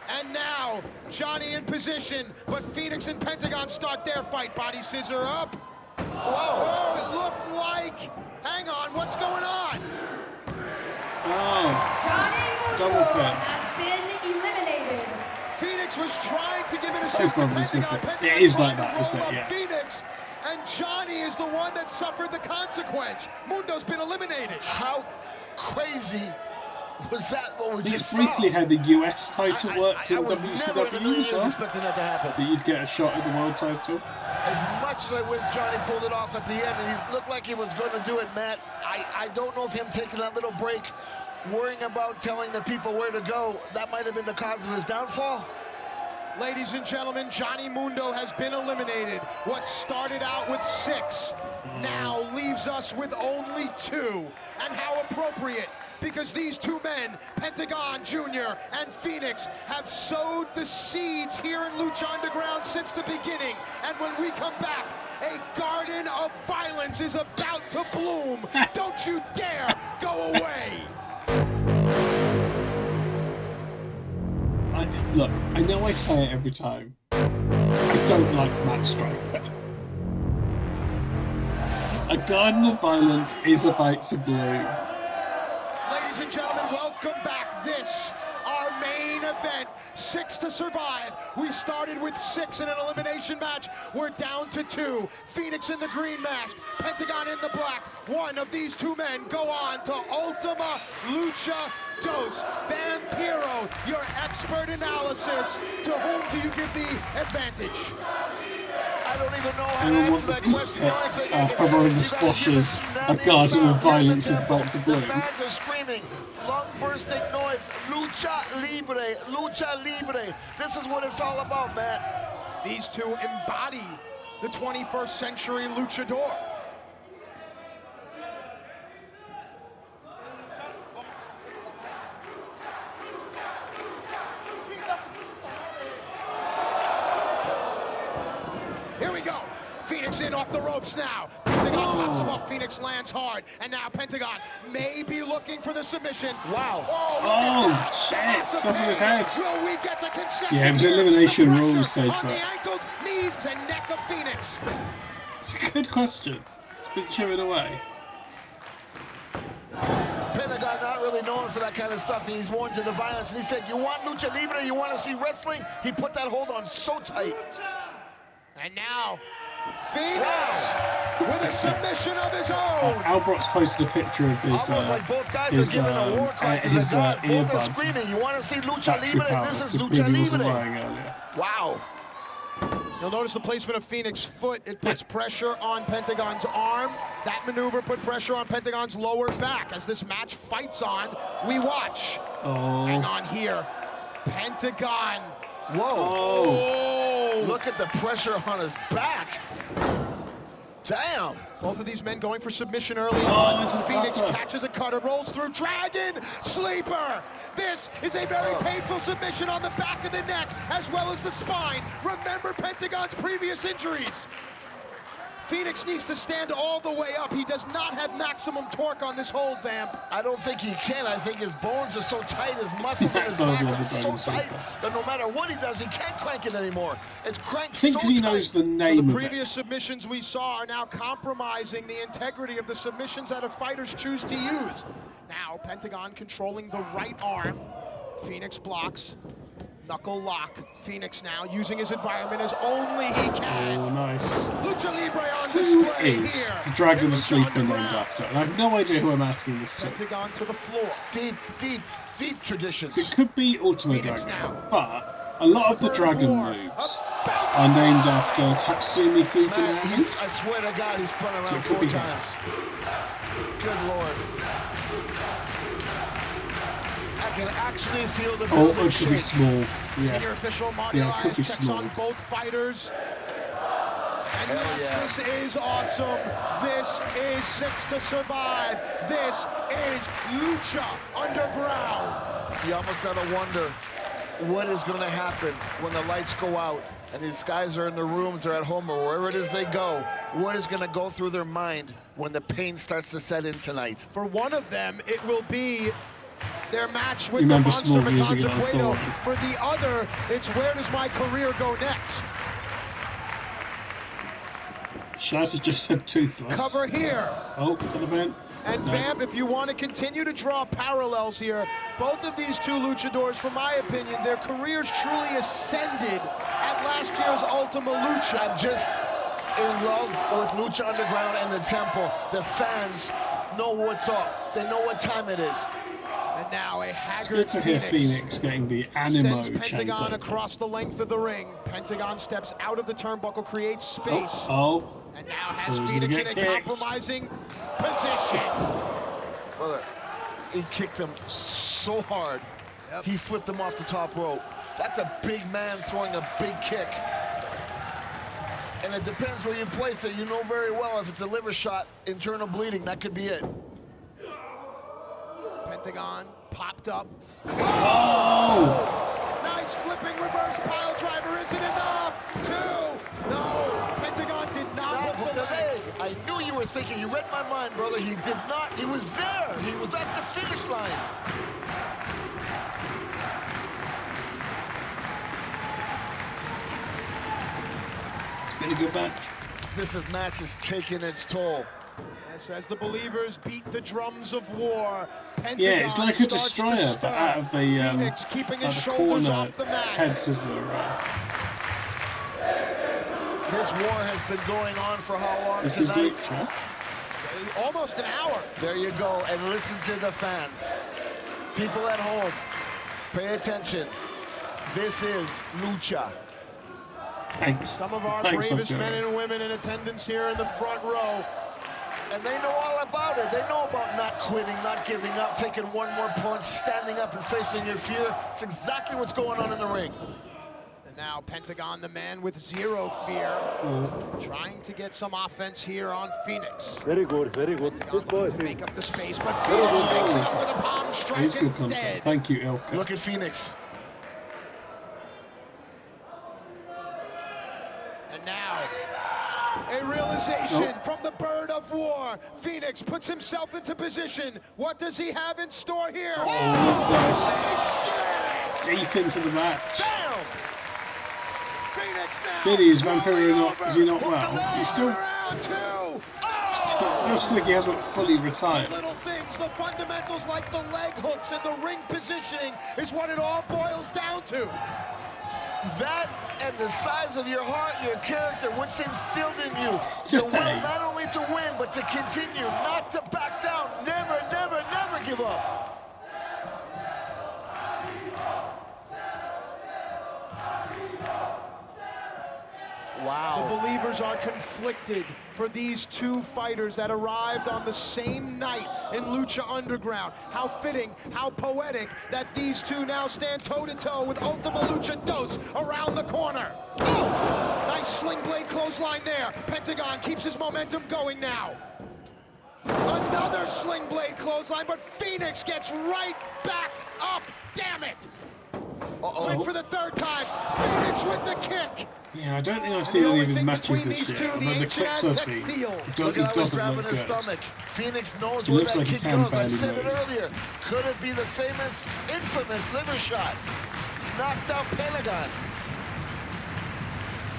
And now Johnny in position, but Phoenix and Pentagon start their fight. Body scissor up. Whoa. It looked like. Hang on, what's going on? Oh. Johnny Double pin. has been eliminated. Phoenix was trying to give an assist to Pentagon. It is like that, isn't it? Yeah. Phoenix, and Johnny is the one that suffered the consequence. Mundo's been eliminated. How crazy was that? What we just saw? Briefly how the US title worked in WCW as well. Expecting that to happen. That you'd get a shot at the world title. As much as I wish Johnny pulled it off at the end, and he looked like he was going to do it, Matt, I don't know if him taking that little break, worrying about telling the people where to go, that might have been the cause of his downfall. Ladies and gentlemen, Johnny Mundo has been eliminated. What started out with 6 now leaves us with only 2. And how appropriate, because these 2 men, Pentagon Jr. and Phoenix, have sowed the seeds here in Lucha Underground since the beginning. And when we come back, a garden of violence is about to bloom. Don't you dare go away. Look, I know I say it every time. I don't like Matt Striker. A garden of violence is about to bloom. Ladies and gentlemen, welcome back. This, our main event, 6 to survive. We started with 6 in an elimination match. We're down to 2. Phoenix in the green mask, Pentagon in the black. One of these 2 men go on to Ultima Lucha Dos. Vampiro, your expert analysis. To whom do you give the advantage? I don't even know how to answer that question. Covering the squashes, a garden of violence is about to bloom. The fans are screaming, lung-bursting noise, lucha libre, lucha libre. This is what it's all about, Matt. These 2 embody the 21st century luchador. Here we go. Phoenix in off the ropes now. Pentagon pops him up. Phoenix lands hard. And now Pentagon may be looking for the submission. Wow. Oh, shit. Stuff in his head. Will we get the concession? Yeah, it was elimination rules, said on the ankles, knees, and neck of Phoenix. It's a good question. It's been chewing away. not really known for that kind of stuff. He's more into the violence. And he said, you want lucha libre? You want to see wrestling? He put that hold on so tight. And now, Phoenix with a submission of his own. Albrox posted a picture of his like both guys are giving a war cry to the gods. Both are screaming, you want to see lucha libre? This is lucha libre. Wow. You'll notice the placement of Phoenix's foot. It puts pressure on Pentagon's arm. That maneuver put pressure on Pentagon's lower back. As this match fights on, we watch. Oh. Hang on here. Pentagon. Whoa. Oh. Look at the pressure on his back. Damn. Both of these men going for submission early on. Phoenix catches a cutter, rolls through. Dragon Sleeper. This is a very painful submission on the back of the neck as well as the spine. Remember Pentagon's previous injuries. Phoenix needs to stand all the way up. He does not have maximum torque on this hold, Vamp. I don't think he can. I think his bones are so tight, his muscles in his back are so tight that no matter what he does, he can't crank it anymore. It's cranked so tight. I think he knows the name The previous submissions we saw are now compromising the integrity of the submissions that fighters choose to use. Now, Pentagon controlling the right arm. Phoenix blocks. Knuckle lock. Phoenix now using his environment as only he can. Oh, nice. Lucha Libre on Who display is here. the Dragon Sleeper named after? And I have no idea who I'm asking this to. Pentagon to the floor. Deep traditions. It could be Ultimate Dragon, but a lot of the Dragon moves are named after Tatsumi Fukunaga. I swear to God, he's spun around So it could 4 be times. Good Lord. I can actually feel the Oh, it could be small. Senior Yeah. official Yeah, it could be checks small. on both fighters. And yes, yeah. this is awesome. This is 6 to Survive. This is Lucha Underground. You almost gotta wonder what is gonna happen when the lights go out and these guys are in their rooms or at home or wherever it is they go. What is gonna go through their mind when the pain starts to set in tonight? For one of them, it will be their match with You the remember monster small music Matanza on Cueto. Thor. For the other, it's where does my career go next? Shaz has just said toothless. Cover here. Oh, got the man. And Vamp, if you want to continue to draw parallels here, both of these two luchadors, from my opinion, their careers truly ascended at last year's Ultima Lucha. I'm just in love with Lucha Underground and the Temple. The fans know what's up. They know what time it is. And now a It's haggard good to hear Phoenix Phoenix getting the animo sends Pentagon chant. across the length of the ring. Pentagon steps out of the turnbuckle, creates space. Oh, And now has Who's Phoenix gonna in a get kicked? compromising position. Brother, he kicked him so hard. Yep. He flipped him off the top rope. That's a big man throwing a big kick. And it depends where you place it. You know very well if it's a liver shot, internal bleeding, that could be it. Pentagon popped up. oh! Nice flipping reverse pile driver. Is it enough? 2. No. Pentagon did not hook the leg. I knew you were thinking. You read my mind, brother. He did not. He was there. He was at the finish line. It's been a good match. This match is taking its toll. Yes, as the believers beat the drums of war, Pentagon Yeah, it's like a starts to destroyer, but stir. out of the Phoenix keeping his shoulders corner off the mat. head scissor. This war has been going on for how long This is tonight? Lucha. Almost an hour. There you go, and listen to the fans. People at home, pay attention. This is Lucha. Thanks. Some of our Thanks, bravest Lucha. men and women in attendance here in the front row. And they know all about it. They know about not quitting, not giving up, taking one more punch, standing up and facing your fear. It's exactly what's going on in the ring. And now Pentagon, the man with zero fear, trying to get some offense here on Phoenix. Very good, very good. Pentagon looks to make up the space, but Phoenix makes it up with a palm strike He's good instead. contact. Thank you, 𝐿𝐶𝐭. Look at Phoenix. And now, a realization from the bird of war. Phoenix puts himself into position. What does he have in store here? Oh, that's nice. Deep into the match. Damn! Phoenix now. Diddy, is Vampiro not? Is he not well? He's still. Round 2. Still don't think he hasn't fully retired. Little things, the fundamentals like the leg hooks and the ring positioning is what it all boils down to. That and the size of your heart, your character, what's instilled in you. To will not only to win, but to continue, not to back down. Never, never, never give up. Wow. The believers are conflicted for these two fighters that arrived on the same night in Lucha Underground. How fitting, how poetic that these two now stand toe-to-toe with Ultima Luchados around the corner. Oh! Nice sling blade clothesline there. Pentagon keeps his momentum going now. Another sling blade clothesline, but Phoenix gets right back up. Damn it! Went for the third time. Phoenix with the kick. Yeah, I don't think I've seen any of his matches this year. Although the clips I've seen, he doesn't look good. Stomach. Phoenix knows He where looks that like he kick can goes. I barely said it move. earlier. Could it be the famous, infamous liver shot? Knocked out Pentagon.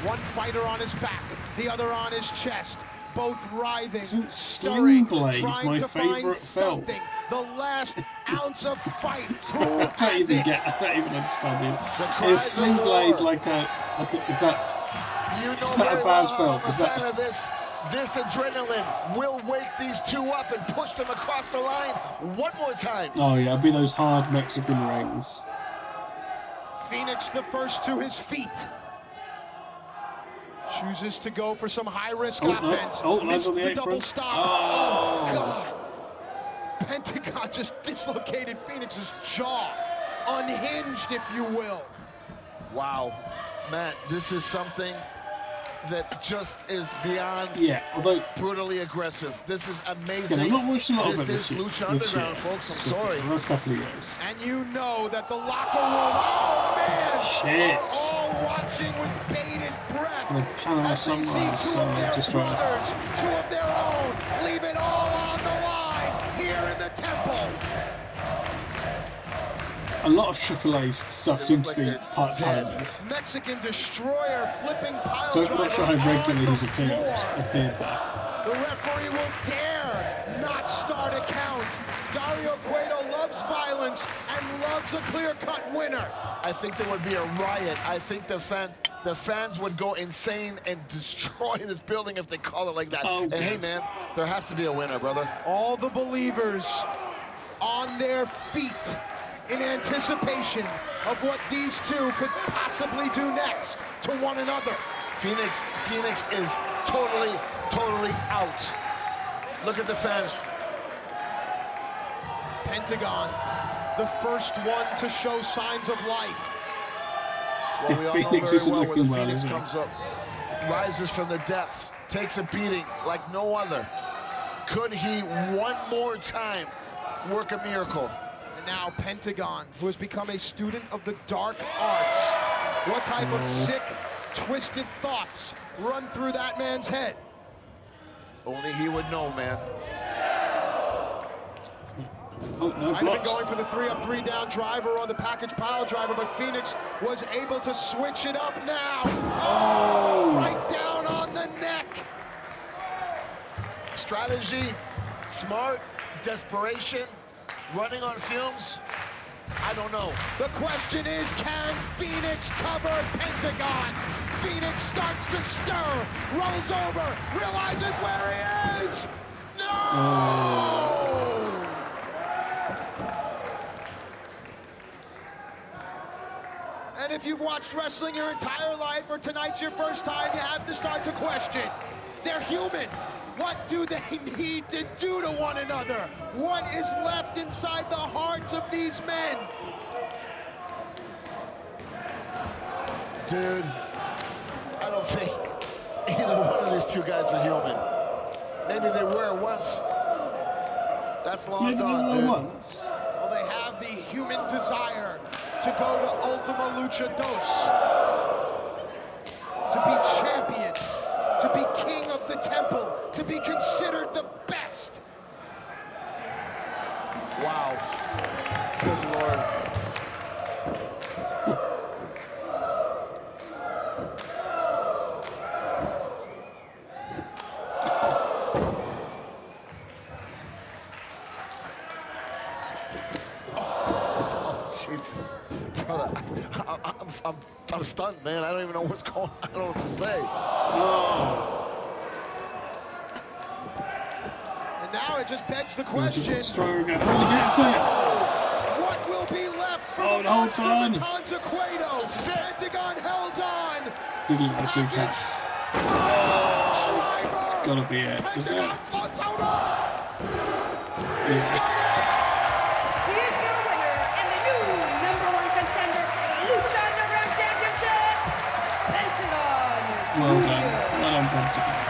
One fighter on his back, the other on his chest. Both writhing, Isn't Sling stirring, Blade trying my to find favourite film? something. The last ounce of fight. Who I don't has even it? get. I don't even understand it. cries Is Sling of Blade war. like a? Is that? You know Is that a very bad well film? I'm a Is that- fan of this adrenaline will wake these two up and push them across the line one more time. Oh yeah, it'd be those hard Mexican rings. Phoenix the first to his feet. Chooses to go for some high-risk offense. lands Missed on the double apron. stop. Oh. Oh, God. Pentagon just dislocated Phoenix's jaw. Unhinged, if you will. Wow, Matt, this is something that just is beyond although brutally aggressive. This is amazing. again, I've not watched a lot of it This this is year. Lucha This year. Underground, folks. I'm It's sorry. The last couple of years. And you know that the locker room, oh man, Shit. all watching with bated breath. The Panama as they see Sunrise two of their just right. brothers, two of their own, leave it all on the line here in the temple. A lot of AAA stuff seems to be part-timers. Mexican destroyer flipping pile Not driver sure how on regularly the he's floor. appeared there. The referee will dare not start a count. Dario Cueto loves violence and loves a clear-cut winner. I think there would be a riot. I think the fans would go insane and destroy this building if they call it like that. Oh, and hey, good. man, there has to be a winner, brother. All the believers on their feet in anticipation of what these two could possibly do next to one another. Phoenix is totally out. Look at the fans. Pentagon, the first one to show signs of life. Well, we all know Phoenix very isn't well where the looking well, Phoenix is he? comes up, rises from the depths, takes a beating like no other. Could he one more time work a miracle? And now Pentagon, who has become a student of the dark arts. What type of sick, twisted thoughts run through that man's head? Only he would know, man. Oh, no, Might have been blocks. going for the 3-up, 3-down driver or the package pile driver, but Phoenix was able to switch it up now. Oh, right down on the neck. Strategy, smart, desperation, running on fumes. I don't know. The question is, can Phoenix cover Pentagon? Phoenix starts to stir, rolls over, realizes where he is. No! And if you've watched wrestling your entire life or tonight's your first time, you have to start to question. They're human. What do they need to do to one another? What is left inside the hearts of these men? Dude, I don't think either one of these two guys are human. Maybe they were once. That's long Maybe gone, they were dude. once. Well, they have the human desire to go to Ultima Luchados, to be champion, to be king of the temple, to be considered the best. Wow. Good Lord. I'm stunned, man. I don't even know what's going on. I don't know what to say. And now it just begs the question. Stronger again. Oh, he gets it. What will be left for Oh, the it holds on. 𝐶𝐭? Pentagon held on. Didn't let the two cats. It's gotta be it, isn't it? Here's your winner and the new #1 contender for the Lucha Underground Championship, Pentagon. Well done. Well done, Pentagon.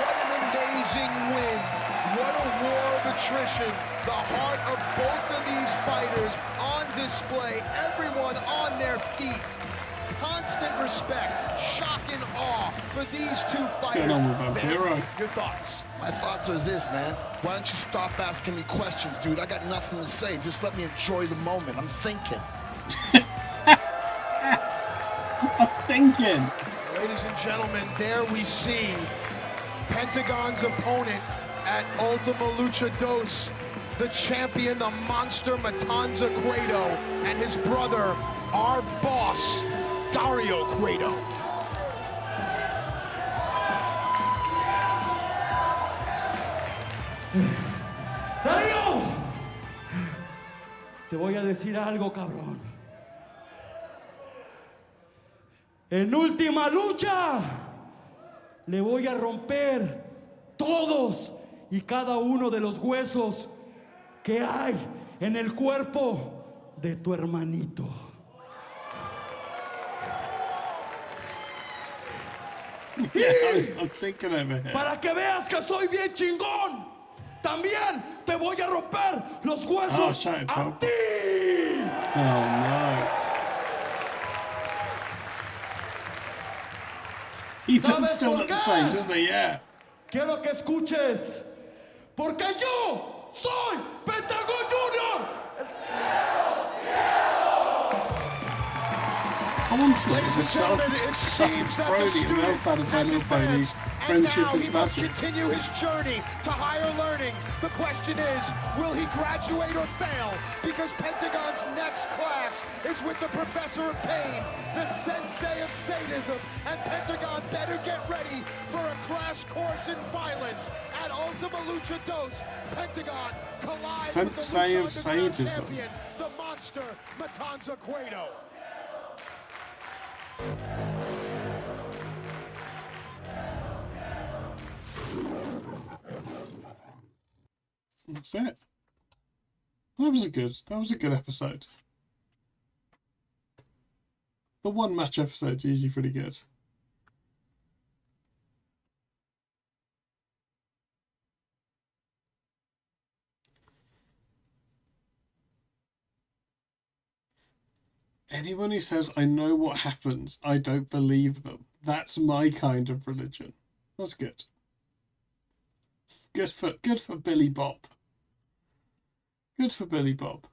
What an amazing win. What a war of attrition. The heart of both of these fighters on display. Everyone on their feet. Constant respect, shock and awe for these two fighters. What's going on with Vampiro? Your thoughts? My thoughts are this, man. Why don't you stop asking me questions, dude? I got nothing to say. Just let me enjoy the moment. I'm thinking. I'm thinking. Ladies and gentlemen, there we see Pentagon's opponent at Ultima Lucha Dos, the champion, the monster 𝐶𝐭, and his brother, our boss, 𝐍𝐢𝐠𝐿. ¡Darío! Te voy a decir algo, cabrón. En última lucha, le voy a romper todos y cada uno de los huesos que hay en el cuerpo de tu hermanito. Yeah, I'm thinking over here. Para que veas que soy bien chingón, también te voy a romper los huesos a ti. Oh no. He doesn't still look the same, doesn't he? Yeah. Quiero que escuches, porque yo soy Pentagon Junior. I want to it's a Brody and Melfad and Daniel Brody. Friendship is magic. Continue his journey to higher learning. The question is, will he graduate or fail? Because Pentagon's next class is with the Professor of Pain, the Sensei of Sadism, and Pentagon better get ready for a crash course in violence at Ultima Lucha Dos. Pentagon collides with the Sensei of Lucha Underground Sadism. champion, the monster 𝐶𝐭. That's it. That was a good episode. The one match episode's usually pretty good. Anyone who says, I know what happens, I don't believe them. That's my kind of religion. That's good. Good for Billy Bob. Good for Billy Bob.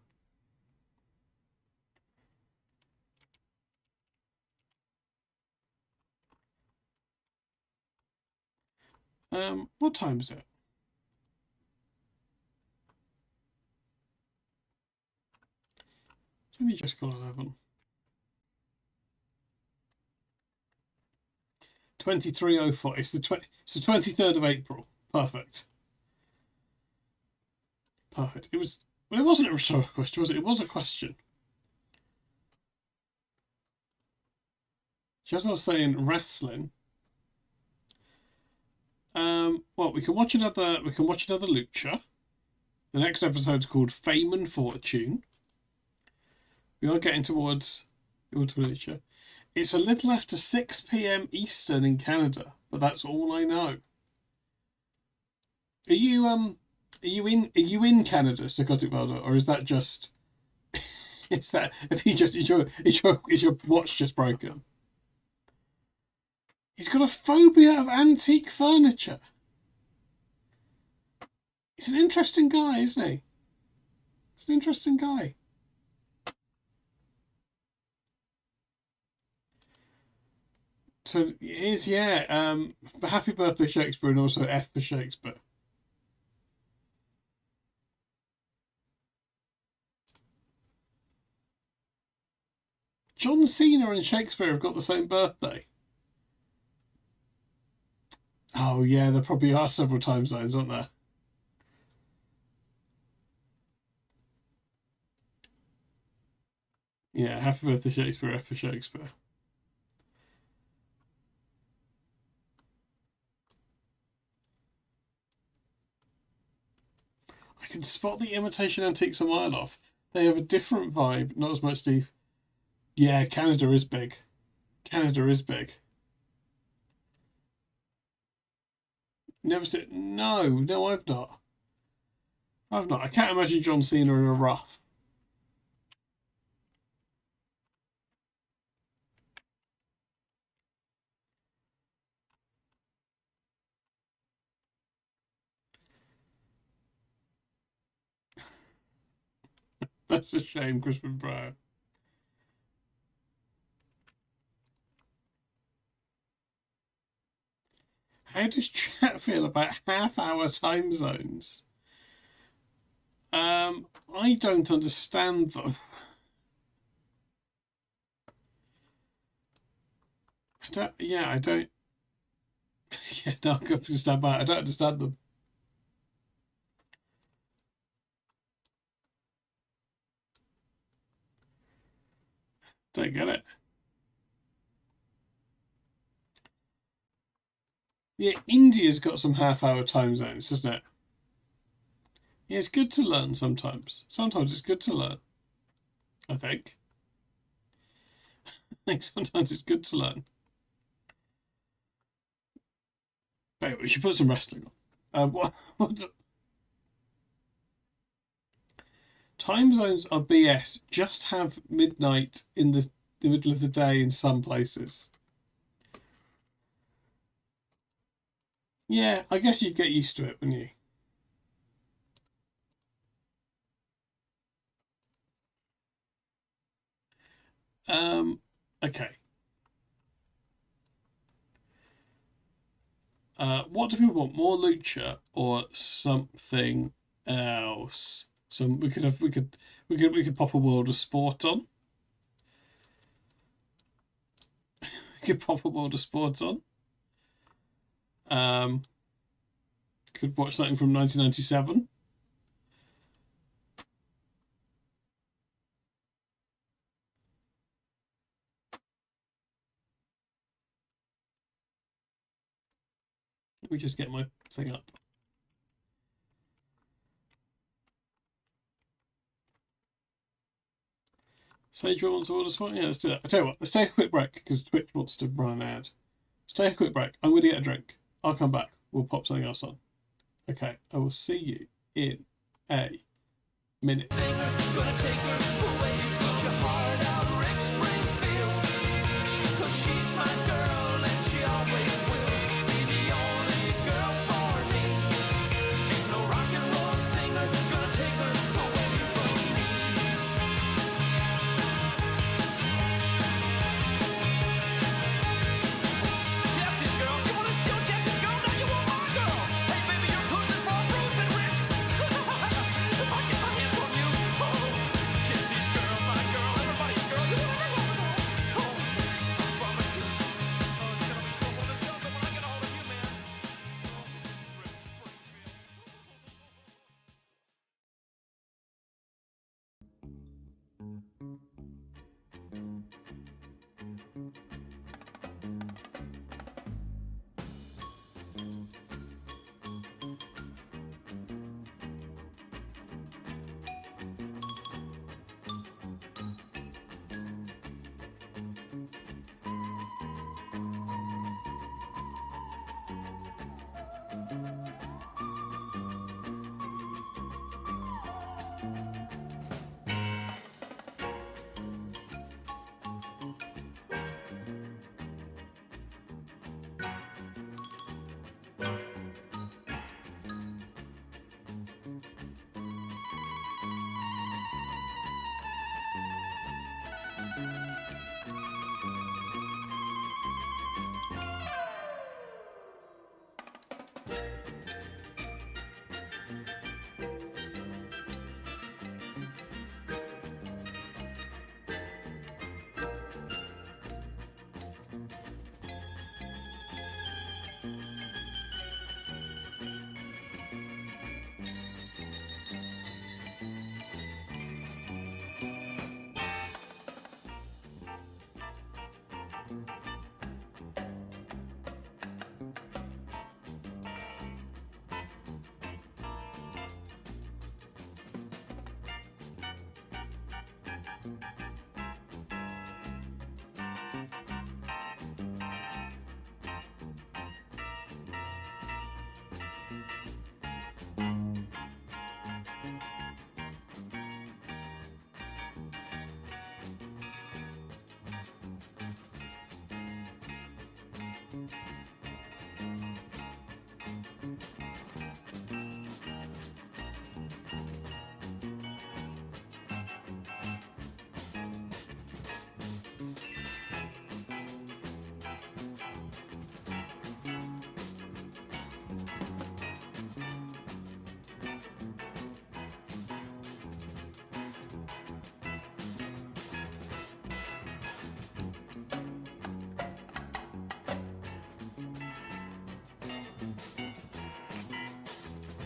What time is it? It's only just gone 11. 23:04. It's the 23rd of April. Perfect. Perfect. It wasn't a rhetorical question, was it? It was a question. Just as I was saying, wrestling. Well, we can watch another Lucha. The next episode's called Fame and Fortune. We are getting towards the Ultimate Lucha. It's a little after 6 p.m. Eastern in Canada, but that's all I know. Are you in Canada, Psychotic Welder, or is that just is your watch just broken? He's got a phobia of antique furniture. He's an interesting guy, isn't he? He's an interesting guy. So here's happy birthday Shakespeare, and also F for Shakespeare. John Cena and Shakespeare have got the same birthday. Oh yeah, there probably are several time zones, aren't there? Yeah, happy birthday Shakespeare, F for Shakespeare. I can spot the imitation antiques a mile off. They have a different vibe, not as much Steve. Yeah, Canada is big. Canada is big. Never said no, I've not. I've not. I can't imagine John Cena in a ruff. That's a shame, Crispin Brown. How does chat feel about half-hour time zones? I don't understand them. I don't. Yeah, I don't. Yeah, no, I can stand by. I don't understand them. Don't get it. Yeah, India's got some half-hour time zones, doesn't it? Yeah, it's good to learn sometimes. Sometimes it's good to learn. I think. I think sometimes it's good to learn. But anyway, we should put some wrestling on. What? Time zones are BS. Just have midnight in the middle of the day in some places. Yeah, I guess you'd get used to it, wouldn't you? Okay. What do people want? More lucha or something else? We could pop a World of Sport on. We could pop a World of Sport on. Could watch something from 1997. Let me just get my thing up. Sage wants a World of Sport? Yeah, let's do that. I tell you what, let's take a quick break because Twitch wants to run an ad. Let's take a quick break. I'm going to get a drink. I'll come back. We'll pop something else on. Okay, I will see you in a minute.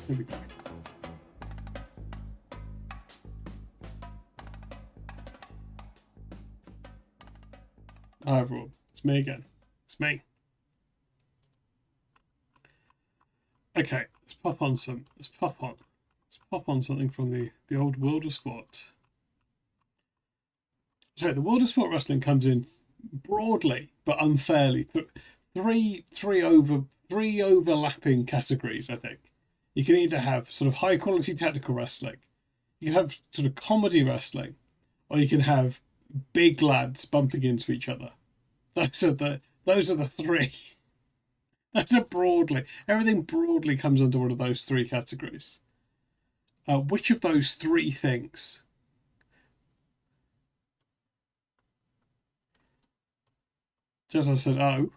Here we go. Hi everyone, it's me again. It's me. Okay, let's pop on something from the old World of Sport. So the World of Sport Wrestling comes in broadly but unfairly. Three overlapping categories, I think. You can either have sort of high quality technical wrestling, you can have sort of comedy wrestling, or you can have big lads bumping into each other. Those are the three. Those are broadly, everything broadly comes under one of those three categories. Which of those three things? Just as I said, oh.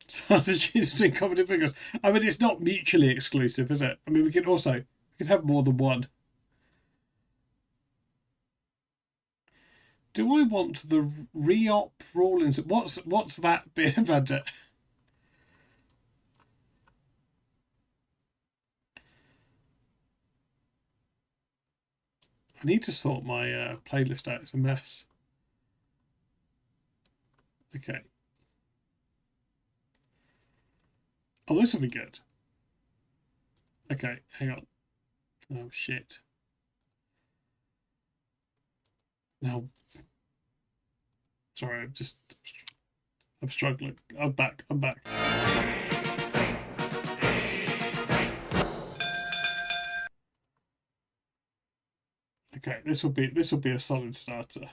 So to choose between comedy figures. I mean, it's not mutually exclusive, is it? I mean, we can have more than one. Do I want the re-op rulings? What's that bit about it? I need to sort my playlist out. It's a mess. Okay. Oh, this will be good. Okay, hang on. Oh, shit. Now, sorry, I'm struggling. I'm back. Okay, this will be a solid starter.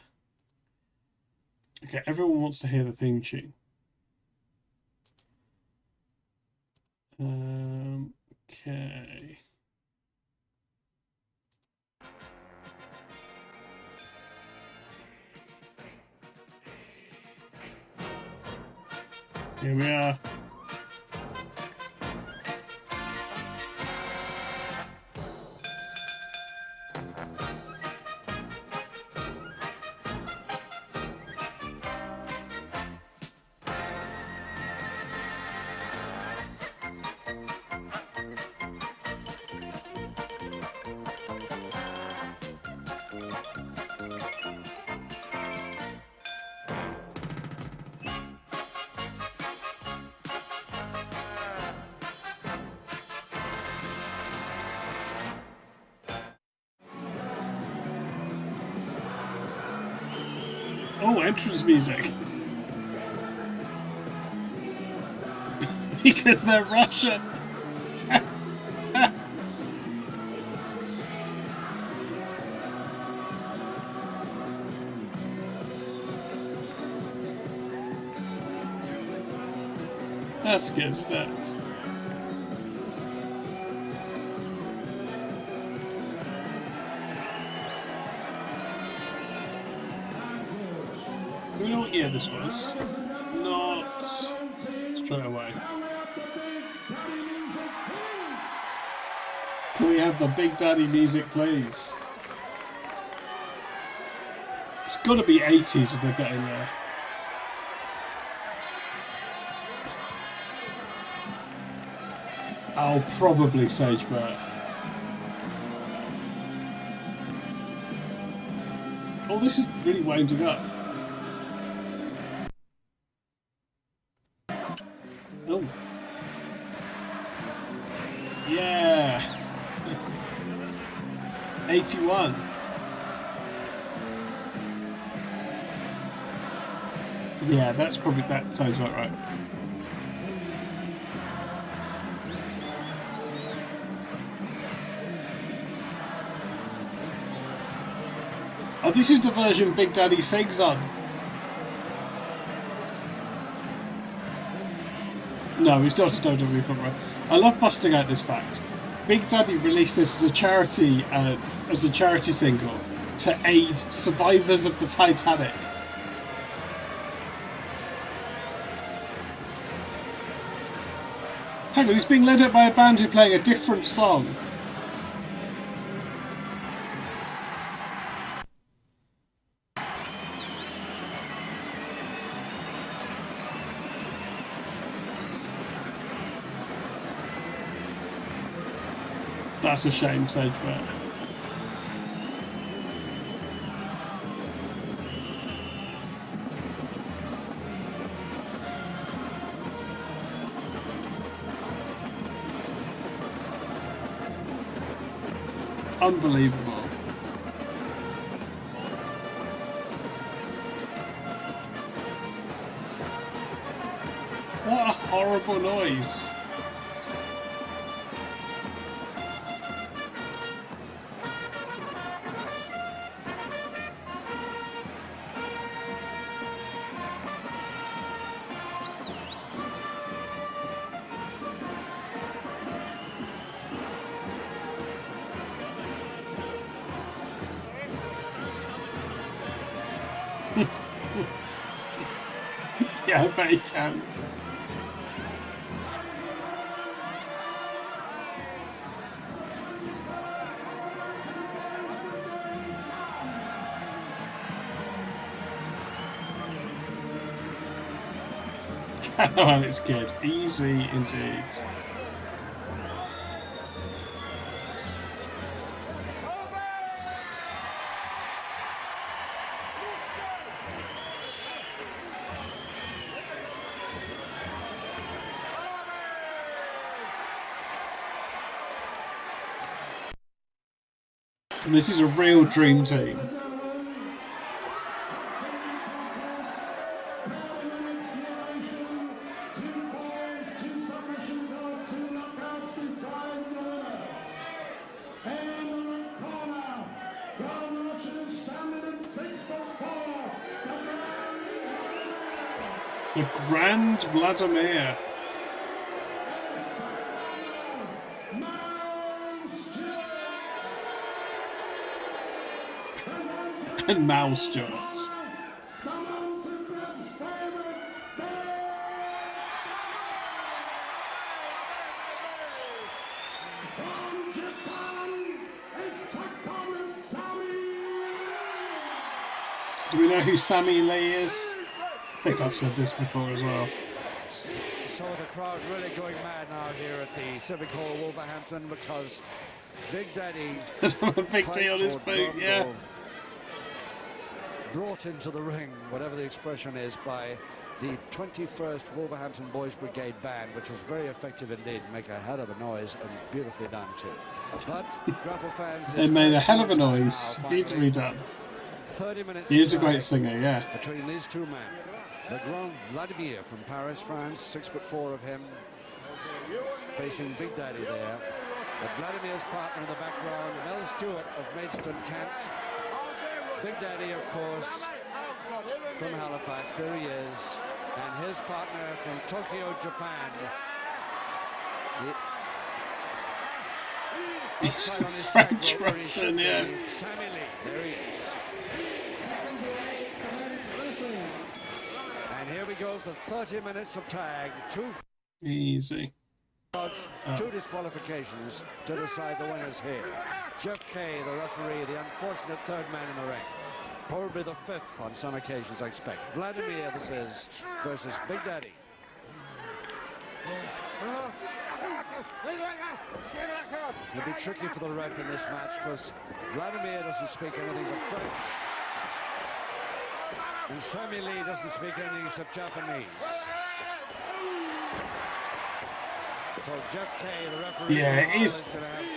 Okay, everyone wants to hear the theme tune. Okay. Here we are. Oh, entrance music. Because they're Russian. That's good, isn't it? Do we know what year this was? Not straight away. Can we have the Big Daddy music, please? It's got to be 80s if they're getting there. Oh, probably Sagebert. Oh, this is really winding up. Oh. Yeah. 81. Yeah, that sounds about right. Oh, this is the version Big Daddy sings on. No, he's not a WWE frontrunner. I love busting out this fact. Big Daddy released this as a charity single to aid survivors of the Titanic. Hang on, he's being led up by a band who are playing a different song. That's a shame, Sage, but... Unbelievable. What a horrible noise. Yeah, I bet he can. Well, it's good. Easy indeed. And this is a real dream team. The Grand Vladimir. And Mal Stewart. Do we know who Sammy Lee is? I think I've said this before as well. So the crowd really going mad now here at the Civic Hall, Wolverhampton, because Big Daddy... There's a big D on his boot, yeah. Brought into the ring, whatever the expression is, by the 21st Wolverhampton Boys Brigade Band, which was very effective indeed, make a hell of a noise and beautifully done too. But Grapple fans... They made a hell of a noise, beautifully done. 30 minutes. He is a great singer, yeah. Between these two men. The Grand Vladimir from Paris, France, 6'4" of him, facing Big Daddy there. But Vladimir's partner in the background, Mel Stewart of Maidstone, Kent. Big Daddy, of course, from Halifax, there he is. And his partner from Tokyo, Japan. He's a French Russian, yeah. Sammy Lee, there he is. And here we go for 30 minutes of tag. Easy. Two disqualifications to decide the winners here. Jeff Kay, the referee, the unfortunate third man in the ring. Probably the fifth on some occasions, I expect. Vladimir, this is, versus Big Daddy. It'll be tricky for the ref in this match because Vladimir doesn't speak anything but French. And Sammy Lee doesn't speak anything except Japanese. So Jeff Kay, the referee... Yeah,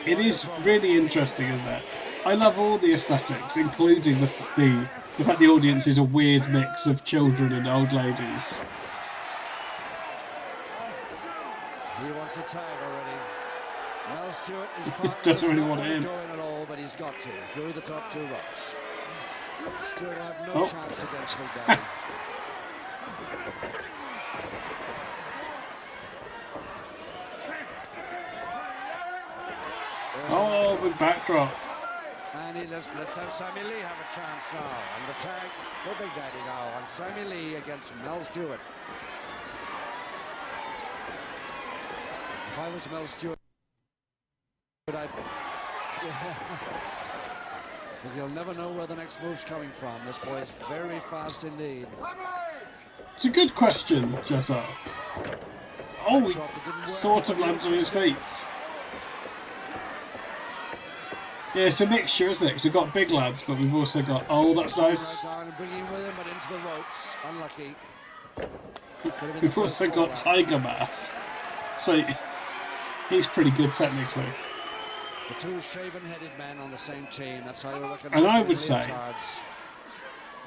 it is really interesting, isn't it? I love all the aesthetics, including the fact the audience is a weird mix of children and old ladies. He wants a tag already. Mel Stewart is part Doesn't really want him. Going at all, but he's got to through the top two ropes. Stewart will have no chance against Big Daddy. Oh, big backdrop. And let's have Sammy Lee have a chance now. And the tag for Big Daddy now on Sammy Lee against Mel Stewart. If I was Mel Stewart, I'd... Because you'll never know where the next move's coming from. This boy is very fast indeed. It's a good question, Jessa. Oh, he sort of lands on his feet. Yeah, it's a mixture, isn't it? 'Cause we've got big lads, but we've also got... Oh, that's nice. We've also got 𝐿𝐿𝐿𝐿𝐿𝐿𝐿𝐿, so he's pretty good technically. The two shaven-headed men on the same team. That's how you recognize. And I would say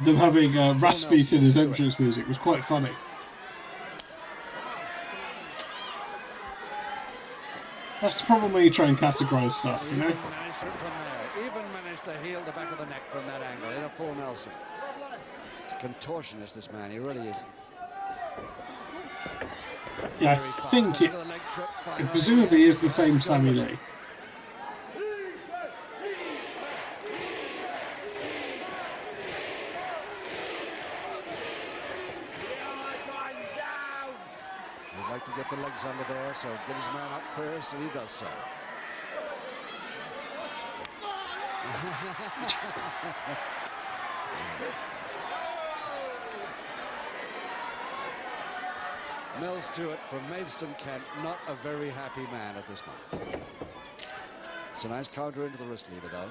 them having Rasputin as entrance music was quite funny. That's the problem when you try and categorise stuff, you know? Even managed to heel the back of the neck from that angle in a full Nelson. He's a contortionist, this man. He really is. Yeah, I think it presumably is the same Sammy Lee. He'd like to get the legs under there, so get his man up first, and he does so. 𝐿𝕚𝕥𝕖 from Maidstone, Kent, not a very happy man at this moment. It's a nice counter into the wrist lever, though.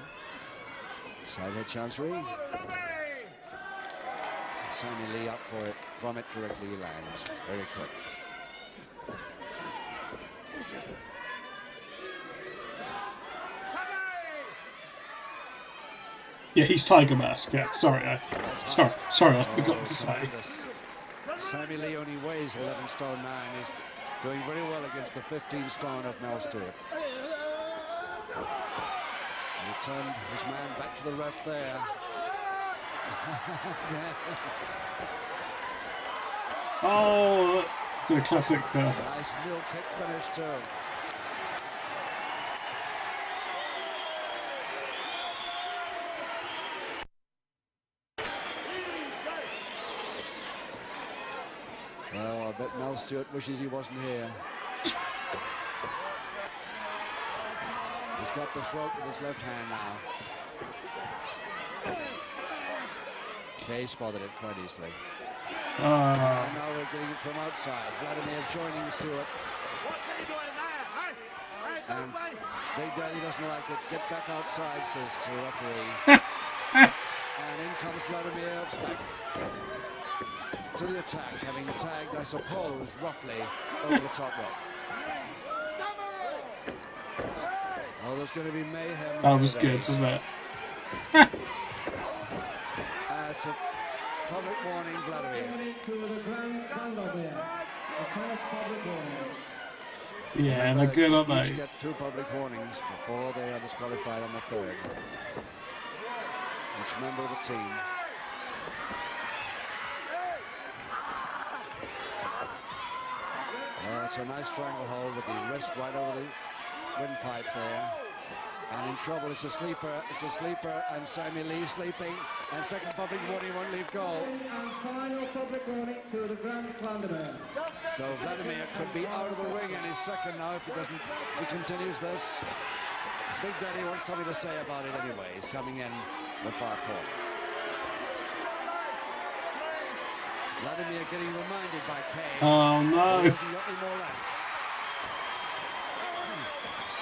Side head chancery. Sammy Lee up for it. From it directly he lands. Very quick. Yeah, he's Tiger Mask. Yeah, sorry, I forgot to say. Sammy Lee only weighs 11 stone 9. He's doing very well against the 15 stone of 𝐿𝕐𝕗. He turned his man back to the ref there. Oh, the classic. Nice mill kick finish too. Well, I bet 𝐿𝕐𝕗 wishes he wasn't here. He's got the throat with his left hand now. Kay spotted it quite easily. Now we're getting it from outside. Vladimir joining Stewart. And Big Daddy doesn't like it. Get back outside, says the referee. And in comes Vladimir back to the attack, having tagged, I suppose, roughly over the top rope. Oh, there's going to be mayhem. That was good, wasn't it? It's a public warning, Vladimir. Yeah, they're good, aren't they? Get 2 public warnings before they are disqualified on the 3rd. Each member of the team. Well, it's a nice stranglehold with the wrist right over the windpipe there. And in trouble, it's a sleeper, and Sammy Lee sleeping, and second public warning won't leave go. And final public warning to the Grand Vladimir. So Vladimir could be out of the ring in his second now if he continues this. Big Daddy wants something to say about it anyway. He's coming in the far corner. Vladimir getting reminded by Kay. Oh no. He hasn't got any more left.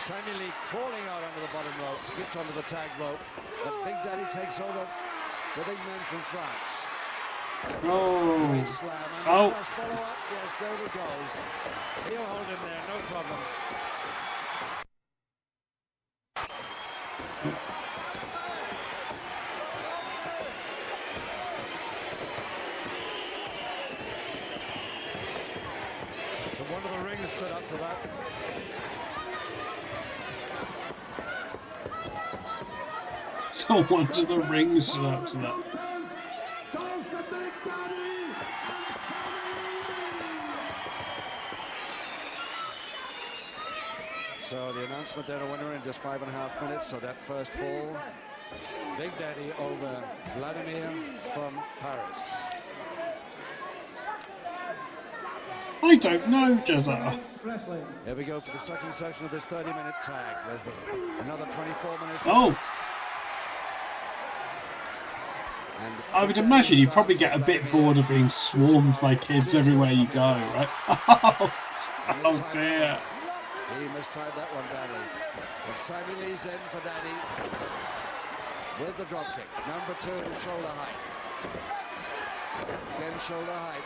Sammy Lee crawling out onto the bottom rope, skipped onto the tag rope, but Big Daddy takes over the big man from France. Oh. Great slam, and Oh. follow up, yes, there he goes. He'll hold him there, no problem. So one of the rings stood up to that. Someone to the ring stood up to that. So the announcement there, a winner in just 5.5 minutes. So that first fall, Big Daddy over Vladimir from Paris. I don't know, Jezza. Here we go for the second section of this 30-minute tag. Another 24 minutes. Oh. I would imagine you probably get a bit bored of being swarmed by kids everywhere you go, right? Oh dear. He mistimed that one badly. But Sammy Lee's in for Daddy with the drop kick. Number 2, shoulder height. Again, shoulder height.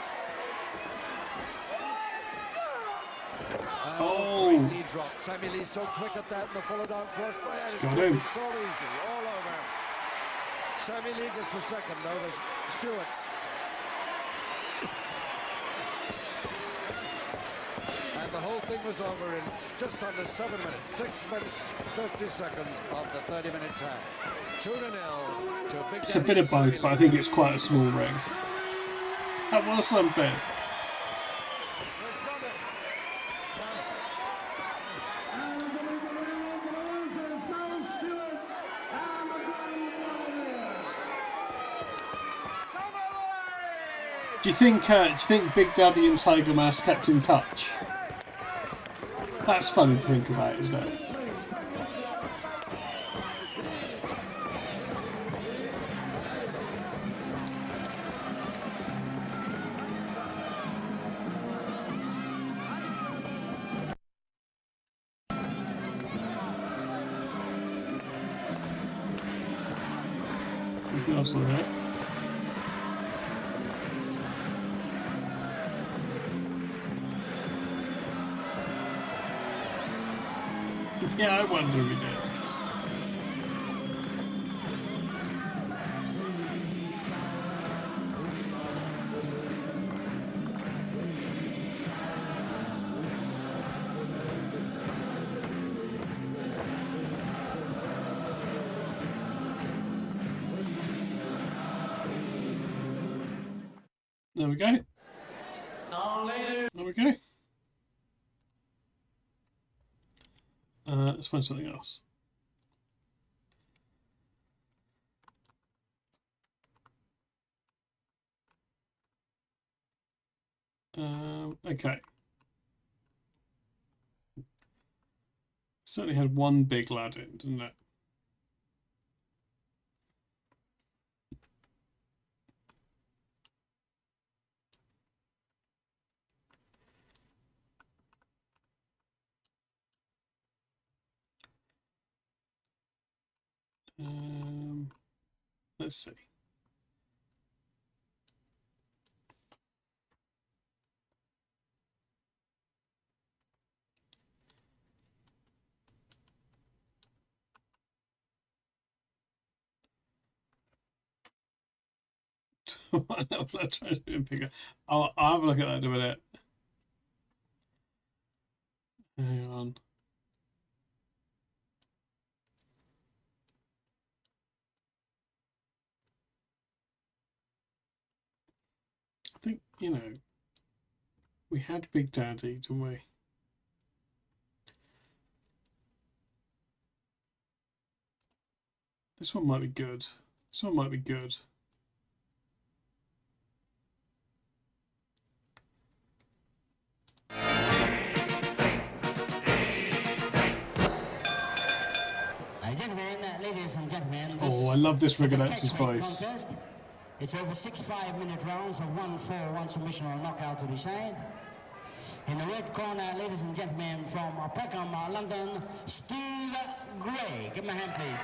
Oh, great knee drop. Sammy Lee's so quick at that in the follow down cross. It's got him. So easy, all over. Sammy Lee gets the second, though. There's Stewart. And the whole thing was over in just under 7 minutes. 6 minutes, 50 seconds of the 30-minute time. 2-0 to Big It's a Daddy bit of both, Sammy but I Lee. think it's quite a small ring. That was something. Do you think Big Daddy and Tiger Mask kept in touch? That's funny to think about, isn't it? Anything else on there? Yeah, I wonder if he did. There we go. There we go. Let's find something else. Okay. Certainly had one big lad in, didn't it? Let's see. I'm trying to do a bigger. I'll have a look at that in a minute. Hang on. I think, you know, we had Big Daddy, didn't we? This one might be good. This one might be good. Ladies and gentlemen, Oh, I love this Rigonette's voice. contest. It's over 6 5-minute rounds of 1-4, 1 submission or knockout to decide. In the red corner, ladies and gentlemen, from Peckham, London, Steve Gray. Give him a hand, please.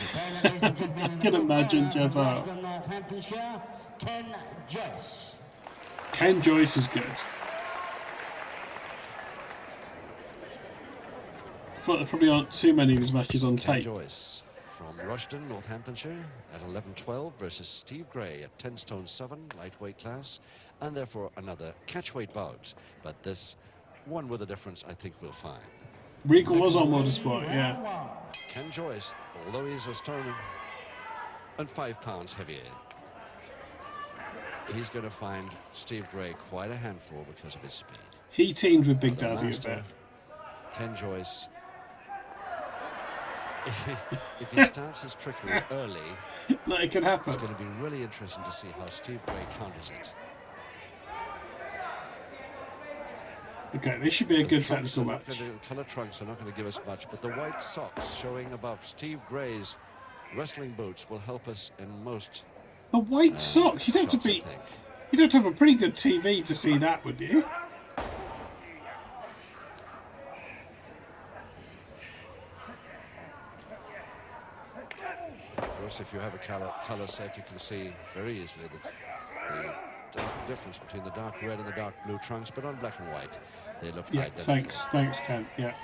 Thank you. I can imagine Jazza. Northamptonshire, Ken Joyce. Ken Joyce is good. I feel like there probably aren't too many of his matches on tape. Joyce from Rushden, Northamptonshire, at 11-12 versus Steve Gray at 10 stone 7, lightweight class, and therefore another catchweight bout. But this one with a difference, I think we'll find. Regal was on Motorsport, yeah. Ken Joyce, although he's a stone and 5 pounds heavier, he's going to find Steve Gray quite a handful because of his speed. He teamed with Big Daddy a bit. Ken Joyce, if he starts his trickery early, it can happen. It's going to be really interesting to see how Steve Gray counters it. Okay, this should be a good technical match. Colour trunks are not going to give us much, but the white socks showing above Steve Gray's wrestling boots will help us in most. The white socks? You'd have to be You'd have to have a pretty good TV to see that, would you? Of course, if you have a color set, you can see very easily the dark difference between the dark red and the dark blue trunks, but on black and white, they look identical. Thanks, Ken. Yeah.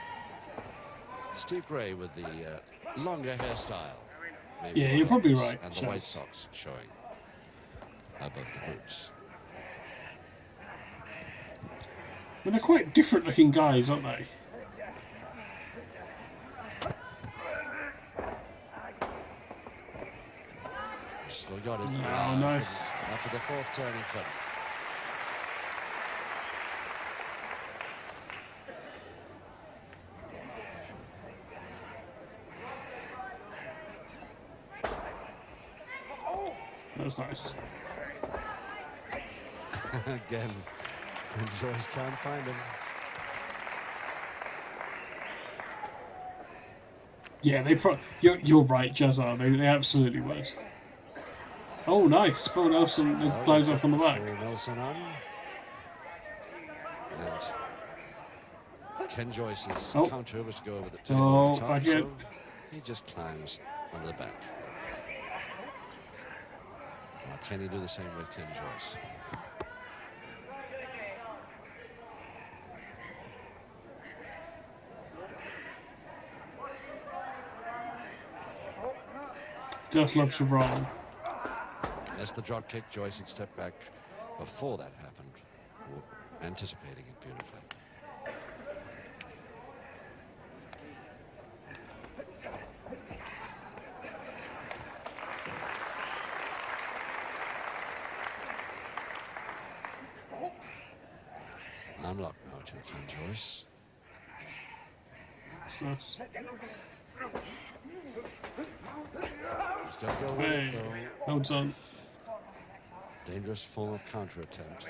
Steve Gray with the longer hairstyle. Yeah, you're probably right. And the white socks showing above the boots. But they're quite different looking guys, aren't they? Still got it. Oh, nice. After the fourth turn, he couldn't. That was nice. Again, Joyce can't find him. Yeah, you're right, Jazar. They absolutely would. Oh, nice. Full Nelson blows up on the back. Full Nelson on. And Ken Joyce's counter was to go over the top, back in. so he just climbs on the back. Now, can he do the same with Ken Joyce? Just loves to roll. That's the drop kick. Joyce had stepped back before that happened, anticipating it beautifully. Unlock now to Ken Joyce. That's nice. He's got to go with Hey, it, well done. Dangerous form of counter attempt.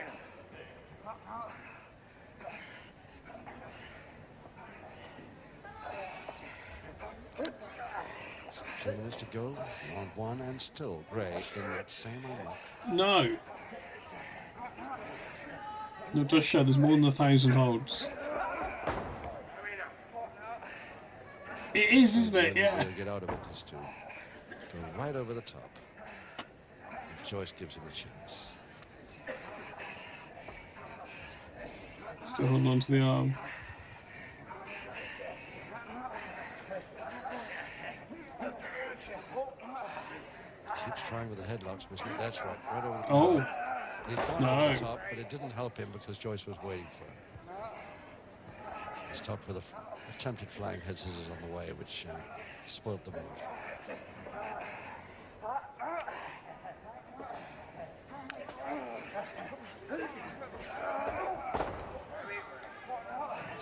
So 2 minutes to go, round one, and still Gray in that same unlock. No. No, it does show there's more than 1,000 holds. It is, isn't it? Yeah. Get out of it is to go right over the top. If Joyce gives him a chance. Still holding on to the arm. Keeps trying with the headlocks, Mr. That's right over the top. Oh. He's gone No. over the top, but it didn't help him because Joyce was waiting for him. He's stopped with attempted flying head scissors on the way, which spoiled the move.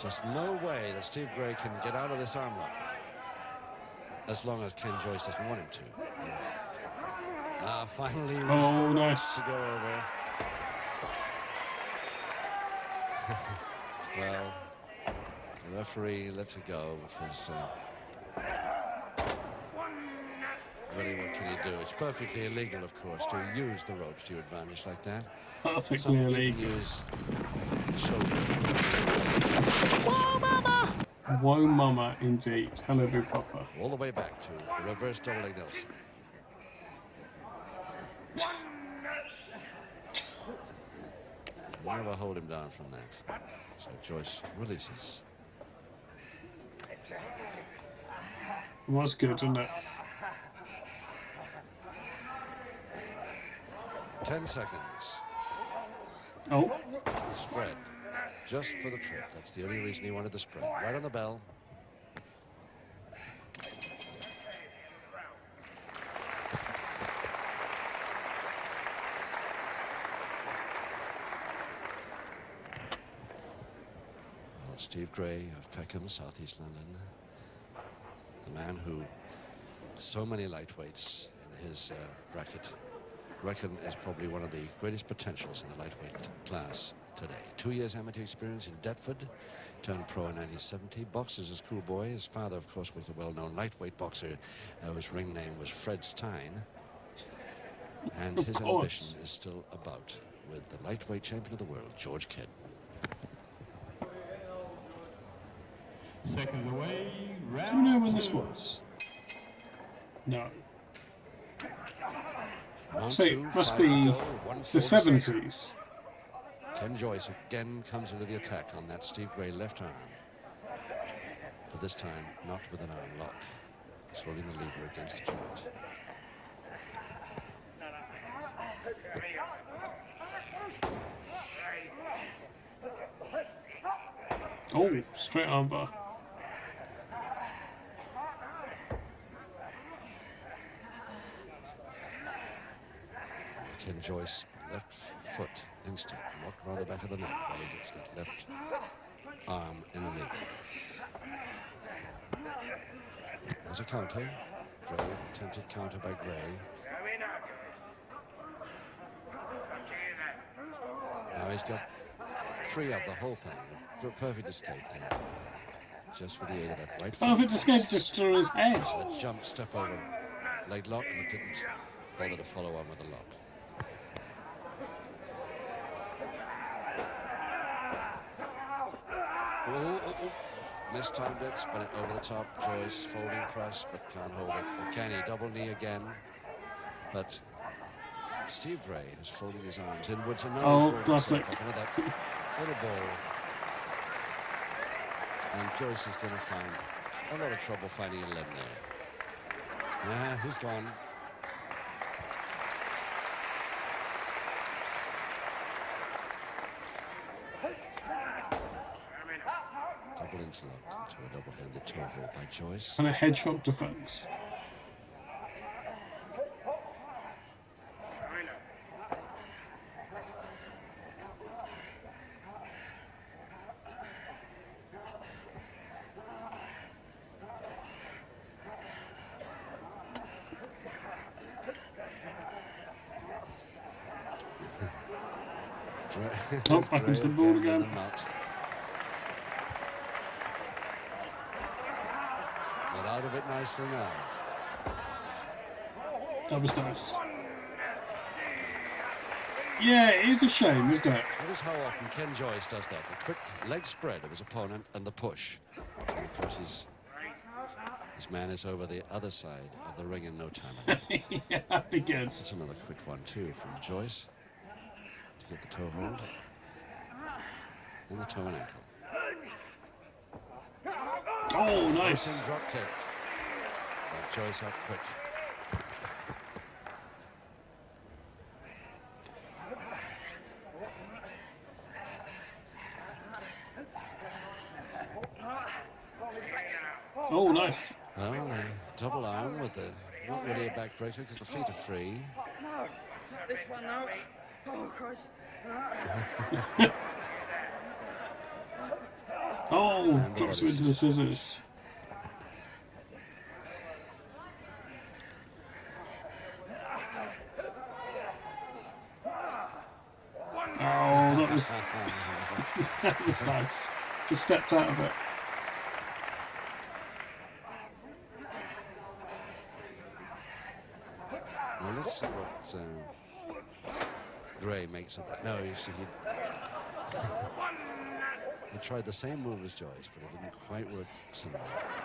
Just no way that Steve Gray can get out of this arm lock as long as Ken Joyce doesn't want him to. Finally, oh, nice. To go over. Well, the referee lets it go because really, what can you do? It's perfectly illegal, of course, to use the ropes to your advantage like that. Perfectly illegal. Use the shoulder. Whoa, mama! Whoa, mama, indeed. Hello, Big Papa. All the way back to the reverse double leg Nelson. Never hold him down from that. So Joyce releases. It was good, wasn't it? 10 seconds. Oh. Spread. Just for the trip. That's the only reason he wanted the spread. Right on the bell. Steve Gray of Peckham, Southeast London. The man who so many lightweights in his bracket reckon is probably one of the greatest potentials in the lightweight class today. 2 years amateur experience in Deptford, turned pro in 1970, boxes as schoolboy. His father, of course, was a well-known lightweight boxer whose ring name was Fred Stein. And his ambition is still about with the lightweight champion of the world, 𝐍𝐢𝐠𝐭. Seconds away, Do you know when this was? No. So it must be it's the 70s. 𝐿 again comes into the attack on that Steve Gray left arm. But this time, not with an arm lock. He's holding the lever against the joint. Oh, straight armbar. 𝐿 left foot instinct, walked around the back of the neck while he gets that left arm in the leg. There's a counter. Gray, attempted counter by Gray. Now he's got three of the whole thing. Perfect escape there. Just with the aid of that right foot. Perfect escape just through his head. A jump step over leg lock, but didn't bother to follow on with a lock. Mistimed it, spun it over the top. Joyce folding press, but can't hold it. Or can he? Double knee again. But Steve Gray is folding his arms inwards and oh, classic. Into that little ball. And Joyce is going to find a lot of trouble finding a limb there. He's gone. Double interlocked into a double-handed toe hold by Joyce. And a hedgehog defense. Oh, back into the ball again. Got out of it nicely now. That was nice. Yeah, it is a shame, isn't it? Notice how often Ken Joyce does that. The quick leg spread of his opponent and the push. And of course, his man is over the other side of the ring in no time. Yeah, that'd be good. That's another quick one, too, from Joyce. To get the toe hold. And the toe and ankle. Oh, nice. Drop kick. Got Joyce up quick. Oh, nice. Well, double arm with the, not really a backbreaker because the feet are free. No, not this one though. Oh, Christ. Oh, drops him into the scissors. Oh, that was that was nice. Just stepped out of it. Well, let's see what Gray makes of that. No, you see, he tried the same move as Joyce, but it didn't quite work similar.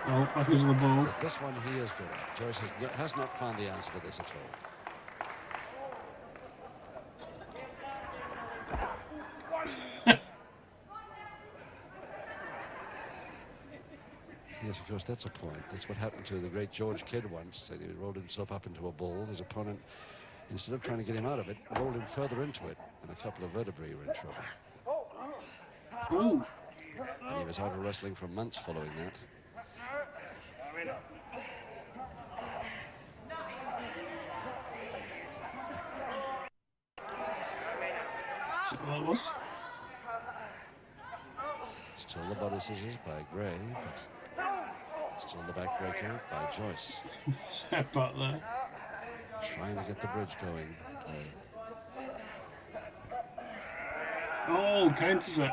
Oh, back into the ball. But this one he is good at. Joyce has not found the answer for this at all. Yes, of course, that's a point. That's what happened to the great 𝐍𝐢𝐠𝐭 once. He rolled himself up into a ball. His opponent, instead of trying to get him out of it, rolled him further into it, and a couple of vertebrae were in trouble. Ooh. And he was out of wrestling for months following that. Is that what that was? Still the body scissors by Gray, but still the backbreaker by Joyce. Sad part there. Trying to get the bridge going. Oh, counters it.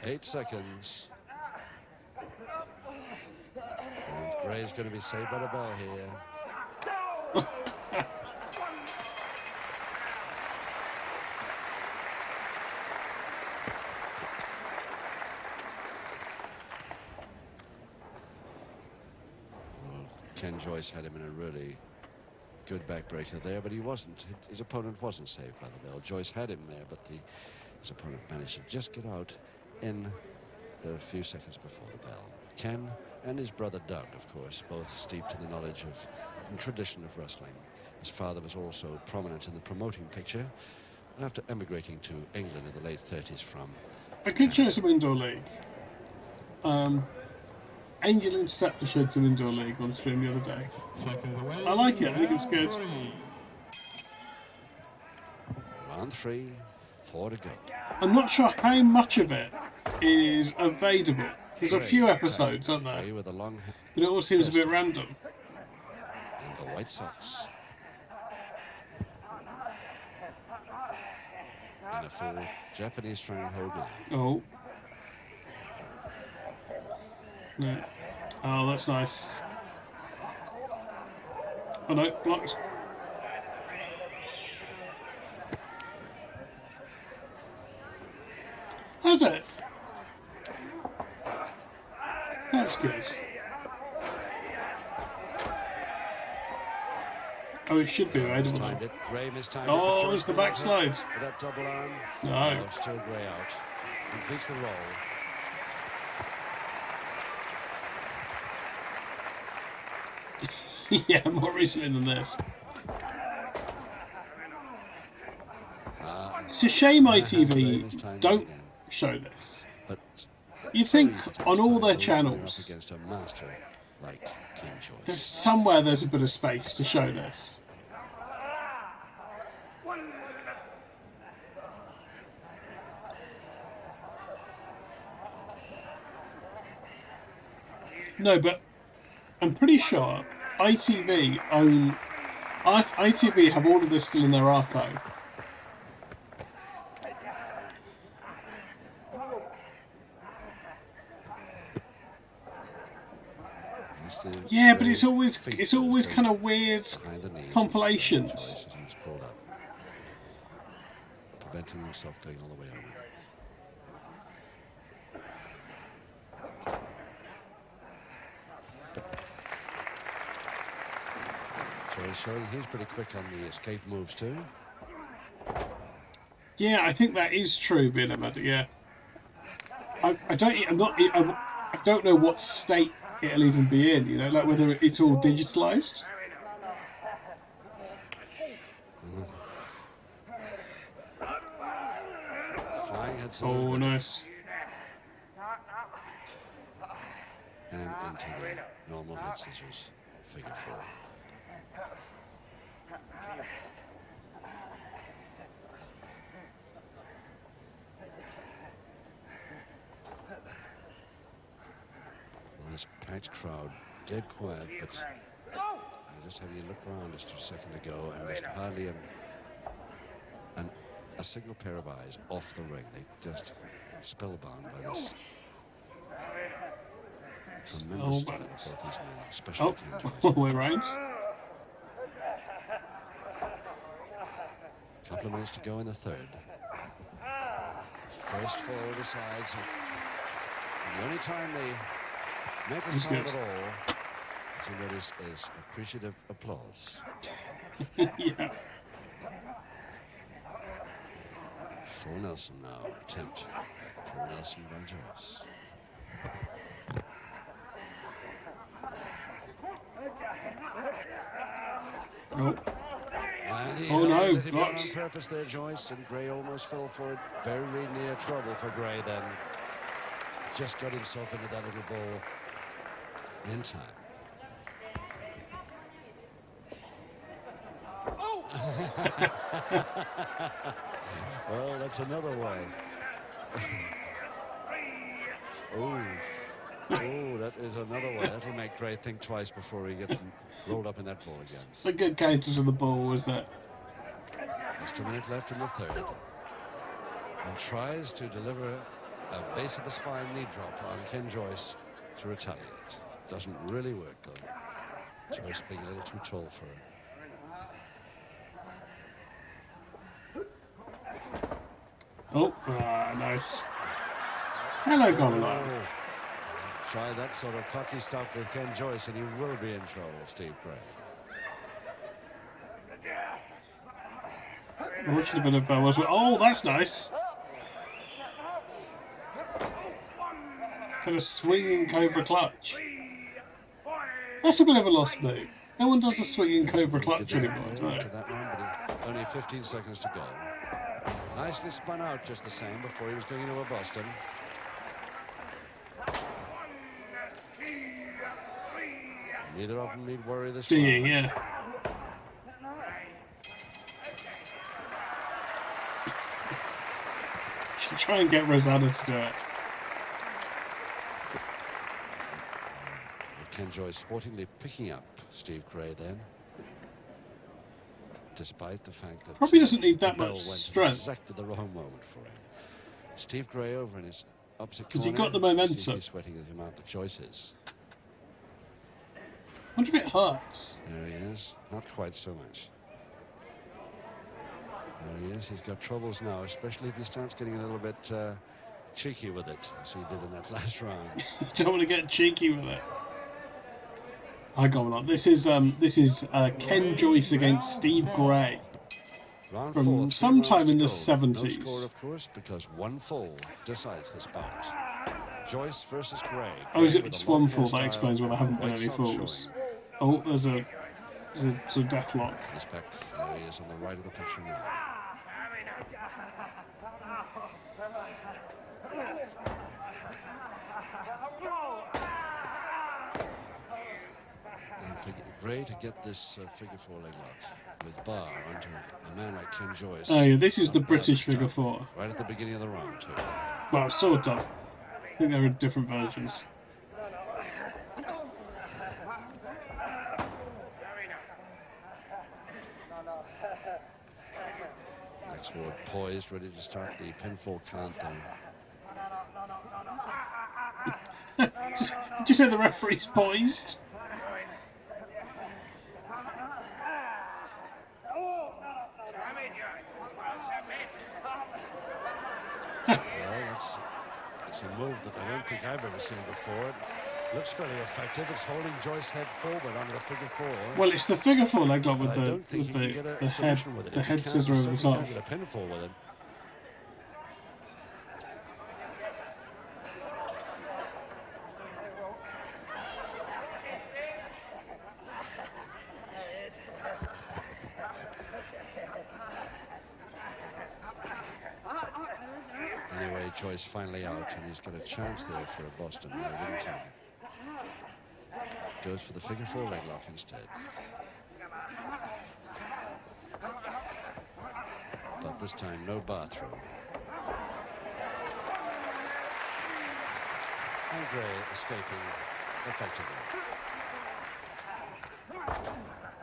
8 seconds. And Gray's going to be saved by the bell here. Ken Joyce had him in a really good backbreaker there, but he wasn't. His opponent wasn't saved by the bell. Joyce had him there, but his opponent managed to just get out in the few seconds before the bell. Ken and his brother Doug, of course, both steeped in the knowledge of and tradition of wrestling. His father was also prominent in the promoting picture after emigrating to England in the late 30s from... I could show some indoor league. Angel Interceptor showed some indoor league on stream the other day. I like it. I think it's good. Round 3, 4 to go. I'm not sure how much of it is available. There's a few episodes, aren't there? But it all seems a bit random. And the White Sox. And a full Japanese stranglehold now. Oh. No. Oh, that's nice. Oh no, blocked. How's it? That's good. Oh, it should be available now. Oh, it's the backslide. That double arm. No. Oh, still Gray out. Completes the roll. Yeah, more recently than this. It's a shame ITV don't show this. But you think on all their channels, there's somewhere there's a bit of space to show this. No, but I'm pretty sure ITV have all of this still in their archive. Yeah, but it's always kind of weird compilations. Preventing himself going all the way over. So he's showing he's pretty quick on the escape moves too. Yeah, I think that is true, being a medic. Yeah, I don't know what state it'll even be in. You know, like whether it's all digitalized. Oh, nice. And into the normal head scissors figure 4. This packed crowd, dead quiet, but just having a look around just a second ago, and there's hardly a single pair of eyes off the ring. They just spellbound by this tremendous talent of both these men, especially we're right. A couple of minutes to go in the third. First forward decides. The only time they make a sound at all, as you notice, is appreciative applause. Yeah. Full Nelson now, attempt. Full Nelson by Joyce. Nope. Oh no, blocked. On purpose there, Joyce, and Gray almost fell for it. Very near trouble for Gray then. Just got himself into that little ball in time. Oh! Well, that's another way. Oh, that is another way. That'll make Gray think twice before he gets rolled up in that ball again. It's a good counter to the ball, was that? Just a minute left in the third. And tries to deliver a base of the spine knee drop on Ken Joyce to retaliate. Doesn't really work though. Joyce being a little too tall for her. Oh, nice. Hello, Gomalon. Try that sort of cocky stuff with Ken Joyce and you will be in trouble, Steve Gray. I'm watching a bit of oh, that's nice. Kind of swinging Cobra clutch. That's a bit of a lost move. No one does a swinging Cobra clutch anymore, do they? Only 15 seconds to go. Nicely spun out just the same before he was going into a Boston. Neither of them need worry this round. Yeah. Should try and get Rosanna to do it. Ken Joyce sportingly picking up Steve Gray then. Despite the fact that probably doesn't need that much strength. Exactly the wrong moment for him. Steve Gray over in his opposite corner. Because he got the momentum. He's sweating him out the choices. I wonder if it hurts. There he is. Not quite so much. There he is. He's got troubles now, especially if he starts getting a little bit cheeky with it, as he did in that last round. You don't want to get cheeky with it. I go on. This is Ken Joyce against Steve Gray from sometime in the 70s. No score, of course, because one fall decides this bout. Joyce versus Gray. Oh, is it just one fall? That explains why there haven't been any falls. Oh, there's a sort of death lock. There he is on the right of the picture now. Gray to get this figure four leg lock with bar onto a man like Ken Joyce. Oh yeah, this is the British figure four. Right at the beginning of the round too. Well, sort of. I think there are different versions. Next ward poised, ready to start the pinfall countdown. Did you say the referee's poised? It's a move that I don't think I've ever seen before. It looks fairly effective. It's holding Joyce head forward onto the figure four. Well, it's the figure four leg lock with the head scissor over the top. You can't get a pinfall with it. Joyce finally out, and he's got a chance there for a Boston. No, he didn't take it. Goes for the figure four leg lock instead. But this time, no bar through. And Gray escaping effectively.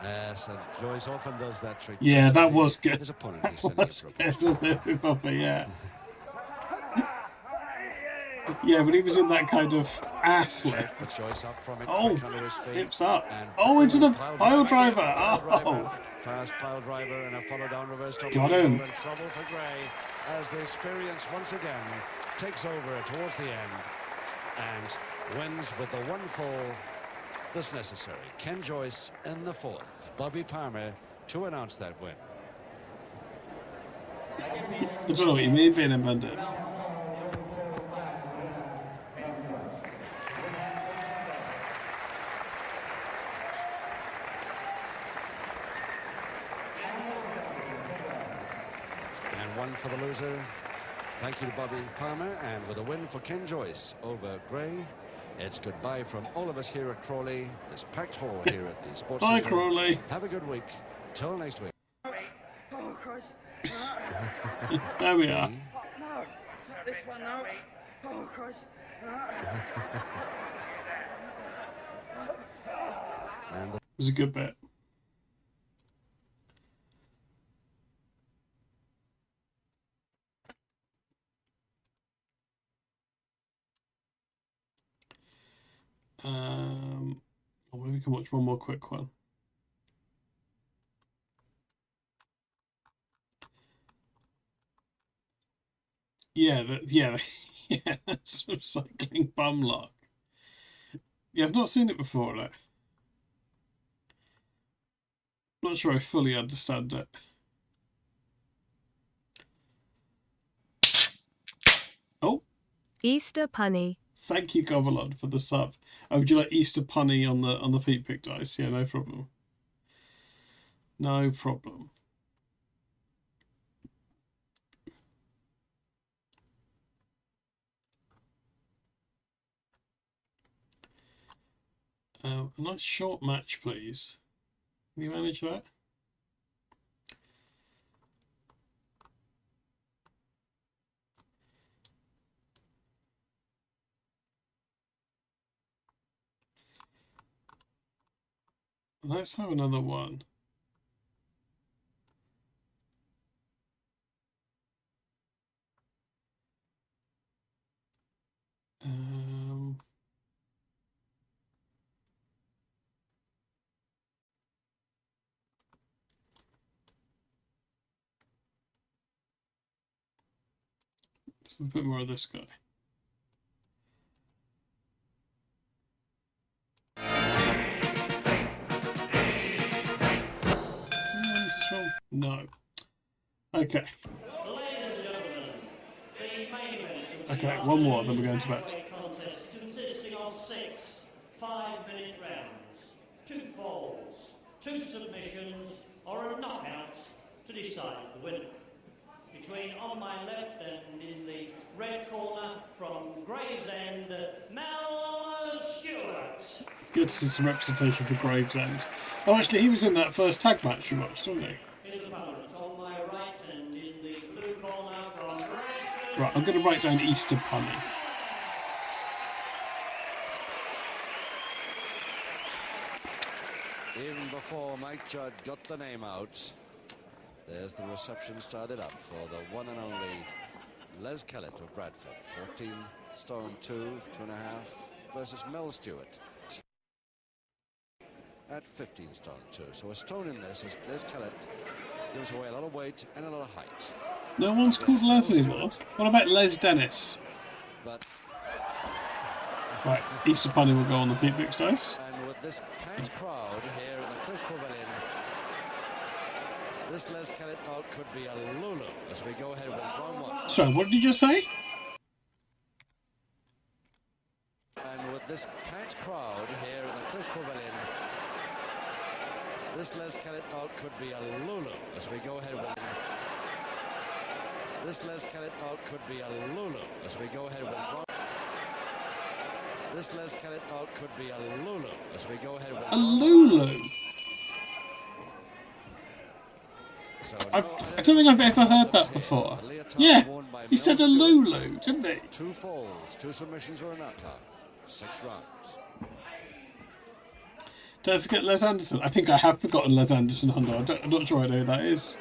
Yes, and Joyce often does that trick. Yeah, that was good. His opponent is sending it for yeah. Yeah, but he was in that kind of ass lift. Oh, dips up. Oh, into the pile driver. Oh. Fast pile driver and a follow down reverse. Got him. Trouble for Gray as the experience once again takes over towards the end and wins with the one fall that's necessary. Ken Joyce in the fourth. Bobby Palmer to announce that win. I don't know what you mean being invented. One for the loser. Thank you to Bobby Palmer, and with a win for Ken Joyce over Gray, it's goodbye from all of us here at Crawley, this packed hall here at the Sports Bye, Center. Crawley. Have a good week. Till next week. Oh, Christ. There we are. No, not this one, no. Oh, Christ. It was a good bit. Or maybe we can watch one more quick one. Yeah, yeah, that's cycling bum lock. Yeah, I've not seen it before, though. Not sure I fully understand it. Oh. Easter punny. Thank you, Gobalon, for the sub. Would you like Easter punny on the Pete Pick dice? Yeah, no problem. No problem. A nice short match, please. Can you manage that? Let's have another one. Let's have a bit more of this guy. No. Okay. Okay, one more, then we're going to bed. Contest consisting of 6 5-minute rounds, 2 falls, 2 submissions, or a knockout to decide the winner. Between on my left and in the red corner from Gravesend, 𝐿 Good to see some representation for Gravesend. Oh, actually, he was in that first tag match you watched, wasn't he? His opponent on my right and in the blue corner from Right, I'm going to write down Easter punny. Even before Mike Judd got the name out, there's the reception started up for the one and only 𝐍𝐤𝐿𝐻 of Bradford. 14 stone 2.5 versus Mel Stewart at 15 stone 2. So a stone in this is 𝐍𝐤𝐿𝐻 gives away a lot of weight and a lot of height. No one's called Les anymore. What about Les Dennis? But right, Easter punny will go on the Pete Pick dice. And with this packed crowd here in the Cliffs Pavilion, this 𝐍𝐤𝐿𝐻 could be a Lulu as we go ahead with round 1. Sorry, what did you just say? And with this packed crowd here in the Cliffs Pavilion, this 𝐍𝐤𝐿𝐻 could be a Lulu as we go ahead with this 𝐍𝐤𝐿𝐻 could be a Lulu as we go ahead with this 𝐍𝐤𝐿𝐻 could be a Lulu as we go ahead with a Lulu. So I don't think I've ever heard that before. Yeah, he said a Lulu, didn't he? 2 falls, 2 submissions or a knockout. 6 rounds. Don't forget Les Anderson. I think I have forgotten Les Anderson, Hondo. I'm not sure I know who that is.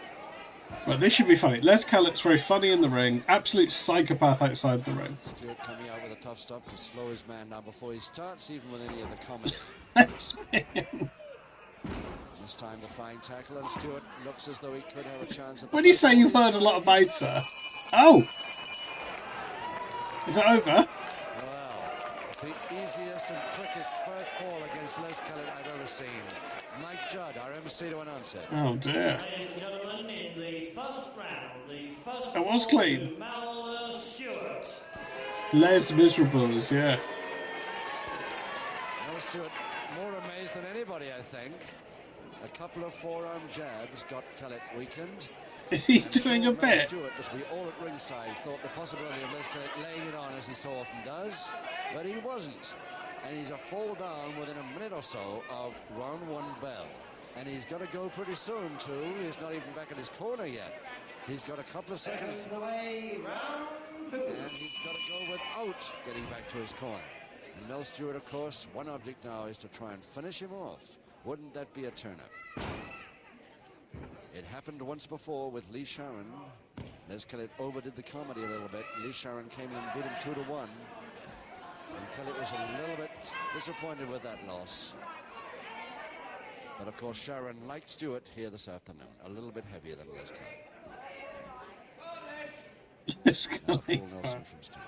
Right, this should be funny. 𝐍𝐤𝐿𝐻's very funny in the ring. Absolute psychopath outside the ring. Stewart coming out with the tough stuff to slow his man down before he starts, even with any of the comments. That's me. This time the flying tackle, and Stewart looks as though he could have a chance. At When you say you've heard a lot about her. Oh! Is it over? Well, the easiest and quickest first fall against 𝐍𝐤𝐿𝐻 I've ever seen. Mike Judd, our MC to announce it. Oh dear. Ladies and gentlemen, in the first round, the first That was clean. Mel Stewart. Les Miserables, yeah. Mel Stewart more amazed than anybody, I think. A couple of forearm jabs got 𝐍𝐿𝐻 weakened. Is he doing a bit? Stewart, as we all at ringside thought the possibility of 𝐍𝐿𝐻 laying it on as he so often does, but he wasn't. And he's a fall down within a minute or so of round 1 bell. And he's got to go pretty soon too. He's not even back in his corner yet. He's got a couple of seconds. And he's got to go without getting back to his corner. And Mel Stewart, of course, one object now is to try and finish him off. Wouldn't that be a turn-up? It happened once before with Lee Sharon. 𝐍𝐿𝐻 overdid the comedy a little bit. Lee Sharon came in and beat him 2-1. Kelly was a little bit disappointed with that loss. But of course, Sharon, like Stewart here this afternoon, a little bit heavier than Les Kelly. Les Kelly. Full Nelson from Stewart.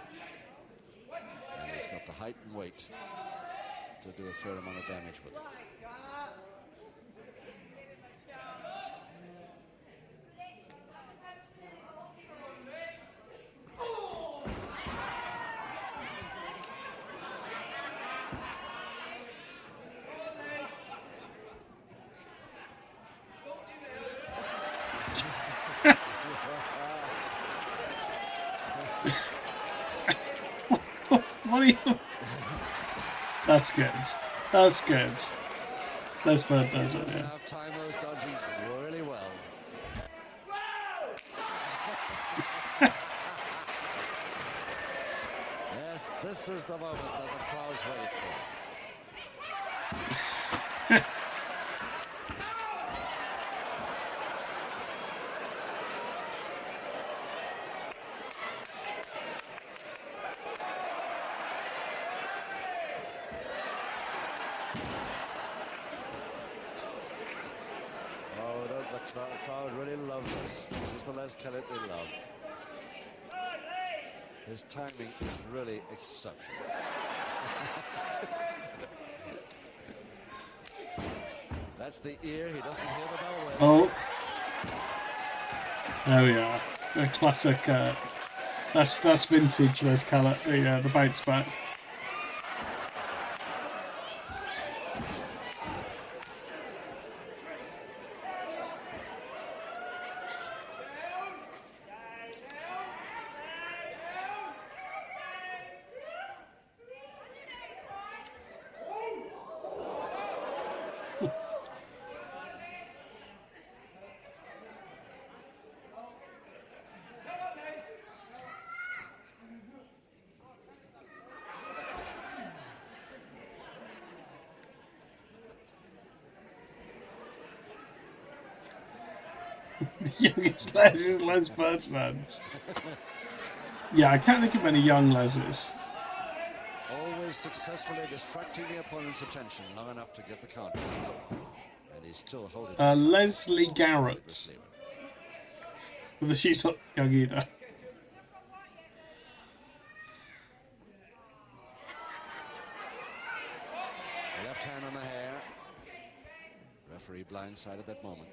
And he's got the height and weight to do a fair amount of damage with it. What are you? That's good. That's good. Let's vote those one. Yeah. Time those dodges really well. Yes, this is the moment that the crowd's waiting for. The crowd really love this. This is the Les Kelly they love. His timing is really exceptional. That's the ear. He doesn't hear the bell with. Oh. There we are. A classic. That's vintage Les Kelly. The bounce back. Youngest Les is Les Bertrand. Yeah, I can't think of any young Leses. Always successfully distracting the opponent's attention long enough to get the count. And he's still holding. Leslie Garrett. But she's not young either. Left hand on the hair. Referee blindsided that moment.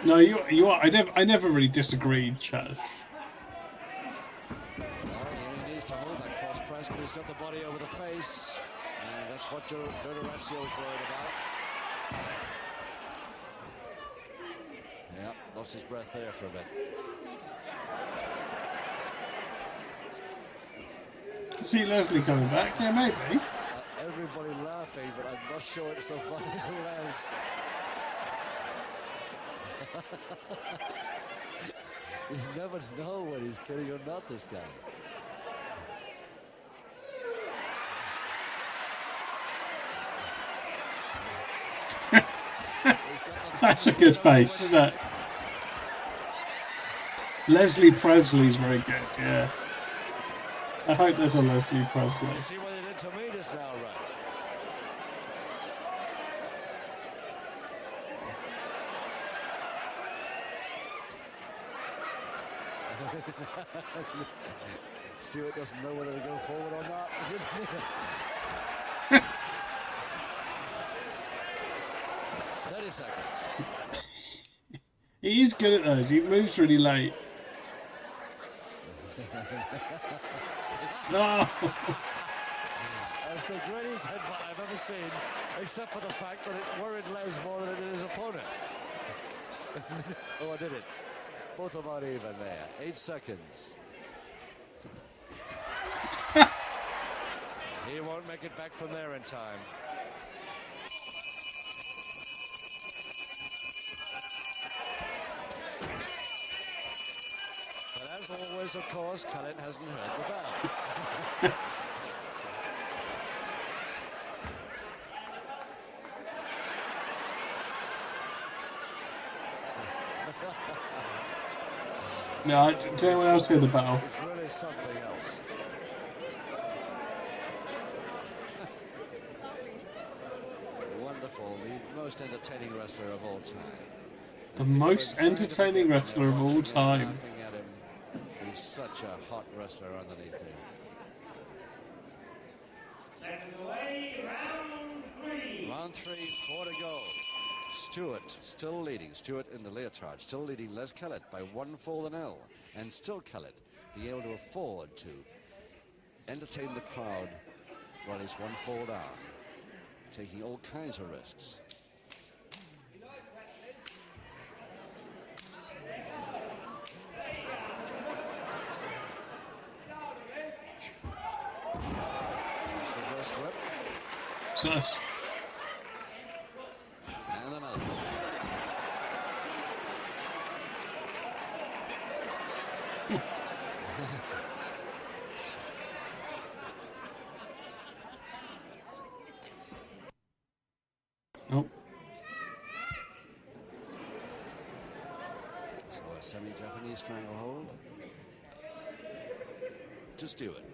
No, you are. I never really disagreed, Chaz. He needs to hold that cross press, but he's got the body over the face, and that's what 𝐍𝐢𝐠𝐿 was worried about. Yeah, lost his breath there for a bit. To see Leslie coming back, yeah, maybe. Everybody laughing, but I'm not sure it's so funny for Les. You never know when he's kidding or not, this guy. That's a good face, isn't it? Leslie Presley's very good, yeah. I hope there's a Leslie Presley. See what they did to me just now, right? Stewart doesn't know whether to go forward or not. 30 seconds. He is good at those. He moves really late. No. That's the greatest headbutt I've ever seen, except for the fact that it worried Les more than it did his opponent. Oh, I did it. Both about even there. 8 seconds. He won't make it back from there in time. But as always, of course, 𝐿𝐿 hasn't heard the bell. No, did anyone else hear the bell? It's really something else. Wonderful, the most entertaining wrestler of all time. The most entertaining wrestler of all time. Laughing at him. He's such a hot wrestler underneath him. Seconds away, round 3. Round 3, 4 to go. Stewart still leading. Stewart in the leotard, still leading 𝐍𝐸𝐿 by 1 fall to 0. And still 𝐍𝐸𝐿 being able to afford to entertain the crowd while he's 1 fall down, taking all kinds of risks. Reverse whip. It's nice. And another. Oh. So a semi-Japanese stranglehold. Just do it.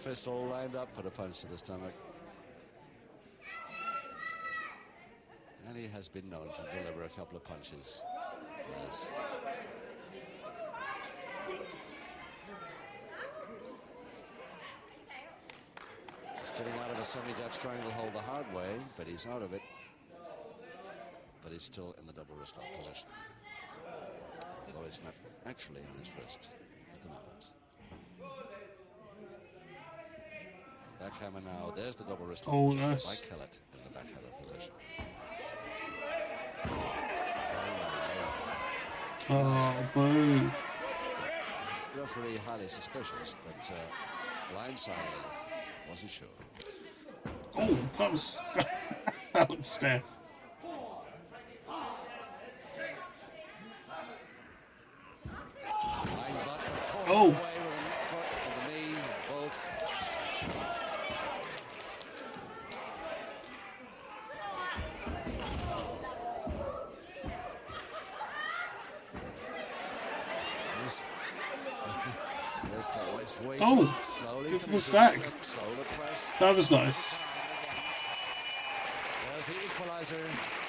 Fist all lined up for the punch to the stomach. And he has been known to deliver a couple of punches. Yes. He's getting out of a semi-jab stranglehold the hard way, but he's out of it. But he's still in the double wrist lock position. Although it's not actually on his wrist at the moment. Backhammer now. There's the double wrist. Oh, nice. By 𝐍𝐸𝐿 in the backhammer position. Oh, boo. Referee highly suspicious, but blindsided. Wasn't sure. Oh, that was that was stiff. Oh. Oh, into the stack. That was nice. There's the equalizer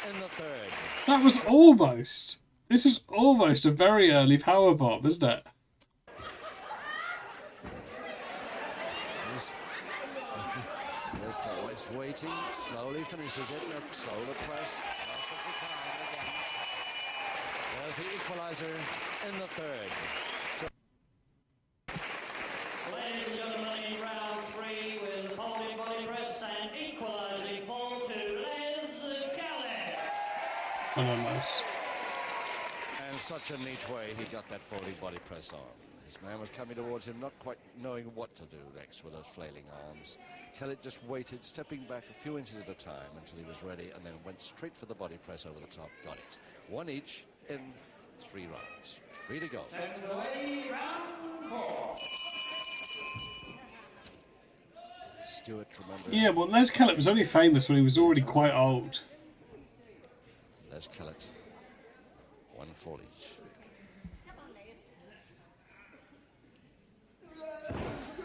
in the third. That was almost. This is almost a very early powerbomb, isn't it? There's 𝐍𝐸𝐿 waiting, slowly finishes it, slow to press. There's the equalizer in the third. Ladies and gentlemen, in round 3 with the folding body press and equalising fall to 𝐍𝐸𝐿. Oh, no, nice. And such a neat way he got that folding body press on. His man was coming towards him, not quite knowing what to do next with those flailing arms. 𝐍𝐸𝐿 just waited, stepping back a few inches at a time until he was ready, and then went straight for the body press over the top. Got it. 1 each in 3 rounds. 3 to go. Seconds away, round 4. Stewart, remember. Yeah, well, 𝐍𝐸𝐿 was only famous when he was already quite old. 𝐍𝐸𝐿. 1 fall each.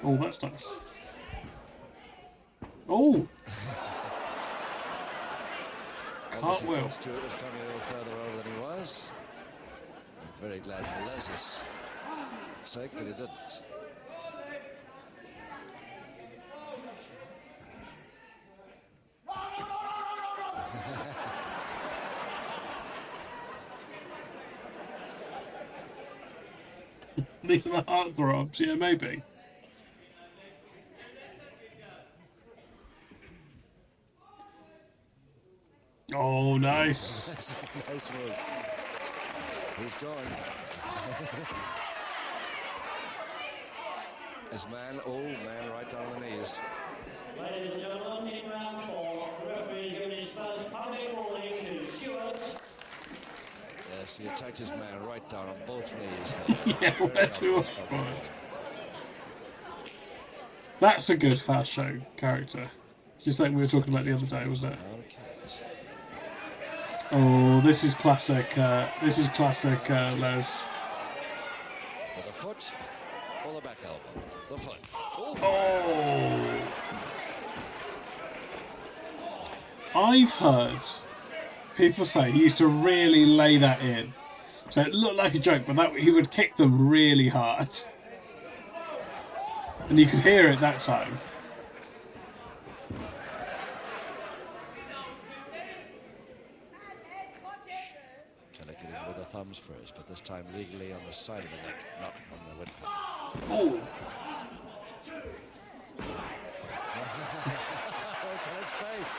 Oh, that's nice. Oh! Cartwheel. Stewart was coming a little further over than he was. I'm very glad for 𝐿𝑒's sake that he didn't. These are the heartthrobs, yeah, maybe. Oh, nice. Nice move. He's going. His man, oh man, right down on the knees. Ladies and gentlemen, in round 4, the referee is giving his first public warning to Stewart. Yes, he attacked his man right down on both knees. Yeah, where's we watch for it? That's a good fast show character. Just like we were talking about the other day, wasn't it? Oh, this is classic. This is classic, Les. With the foot or the back elbow? The foot. Oh! I've heard people say he used to really lay that in. So it looked like a joke, but that he would kick them really hard. And you could hear it that time. Trying to get in with the thumbs first, but this time legally on the side of the neck, not on the windpipe. Oh! It's on his face.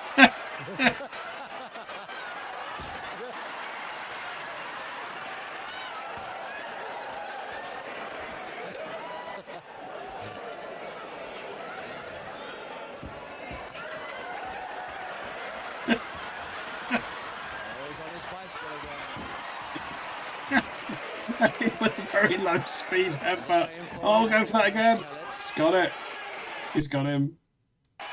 He's on his bicycle again. With a very low speed headbutt. Oh, go for that again. He's got it. He's got him. 2-1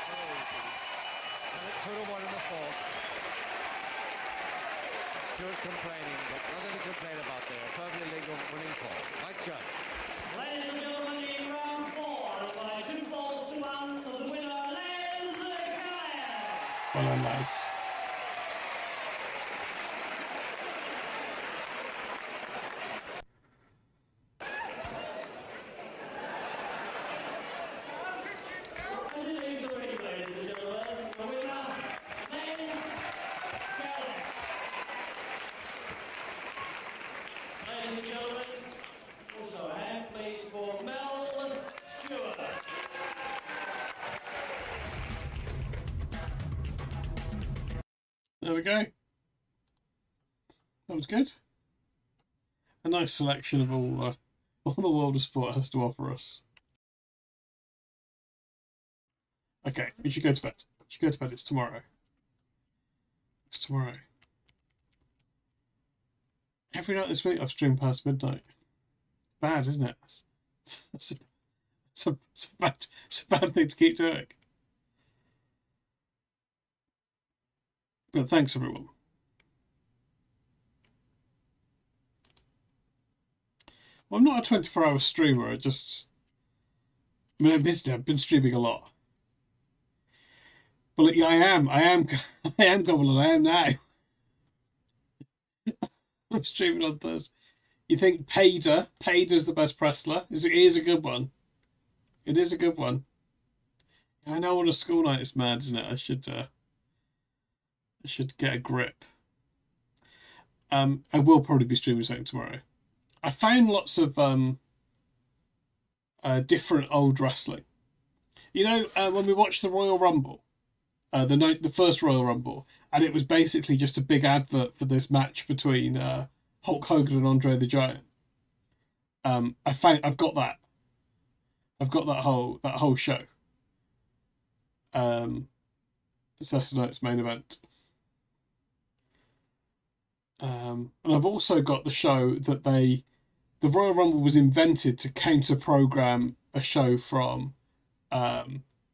in the fourth. Stewart complaining, but nothing to complain about there. Perfectly legal winning call. Mike Judd. Ladies and gentlemen, in round 4, by 2 falls to 1, the winner is 𝐿𝐸. Well done, nice. Ladies and gentlemen, also a hand please for Mel Stewart. There we go. That was good. A nice selection of all the world of sport has to offer us. Okay, we should go to bed. We should go to bed. It's tomorrow. It's tomorrow. Every night this week I've streamed past midnight. Bad, isn't it? It's a bad thing to keep doing. But thanks, everyone. Well, I'm not a 24-hour streamer. I mean, I'm busy. I've been streaming a lot. But yeah, I am Goblin. I am now. I'm streaming on Thursday. You think Pader's the best wrestler? It is a good one. It is a good one. I know on a school night it's mad, isn't it? I should get a grip. I will probably be streaming something tomorrow. I found lots of different old wrestling. You know, when we watched the Royal Rumble, the first Royal Rumble, and it was basically just a big advert for this match between Hulk Hogan and Andre the Giant. I've got that. I've got that whole show. Saturday night's main event. And I've also got the show that the Royal Rumble was invented to counter-program a show from, I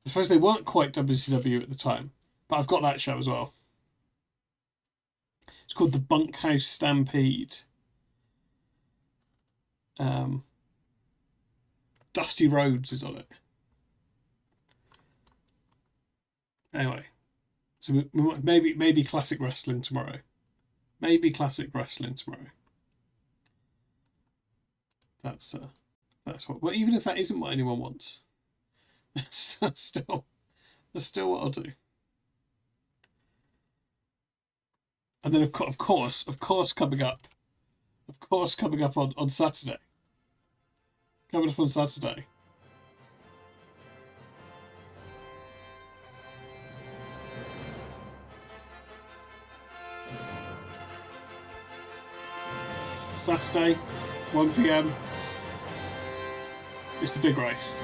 suppose they weren't quite WCW at the time, but I've got that show as well. It's called the Bunkhouse Stampede. Dusty Rhodes is on it. Anyway, so maybe classic wrestling tomorrow. Maybe classic wrestling tomorrow. That's what. Well, even if that isn't what anyone wants, that's still what I'll do. And then of course coming up on Saturday. Coming up on Saturday. Saturday, 1 PM. It's the big race.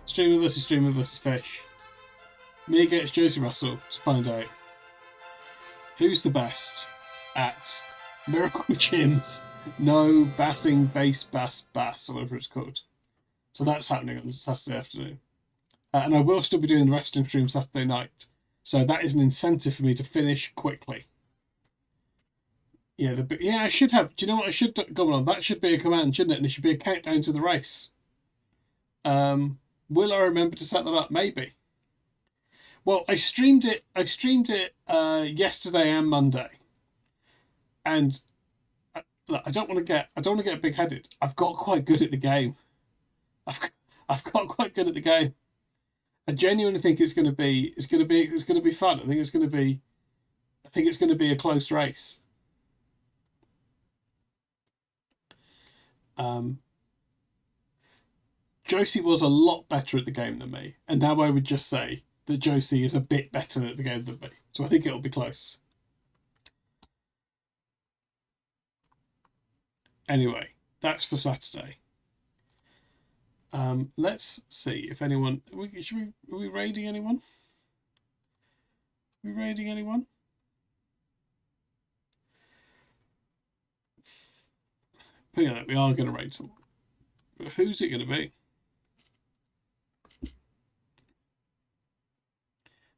Streamer versus fish. Me against Josie Russell to find out who's the best at Miracle Gyms No Bassing Bass Bass, or whatever it's called. So that's happening on Saturday afternoon. And I will still be doing the wrestling stream Saturday night. So that is an incentive for me to finish quickly. Yeah, I should have. Do you know what I should go on? That should be a command, shouldn't it? And it should be a countdown to the race. Will I remember to set that up? Maybe. Well, I streamed it yesterday and Monday, and look, I don't want to get big-headed. I've got quite good at the game. I've got quite good at the game. I genuinely think it's going to be fun. I think it's going to be a close race. Josie was a lot better at the game than me, and now I would just say that Josie is a bit better at the game than me. So I think it'll be close. Anyway, that's for Saturday. Let's see if anyone... Are we raiding anyone? Are we raiding anyone? But yeah, we are going to raid someone. But who's it going to be?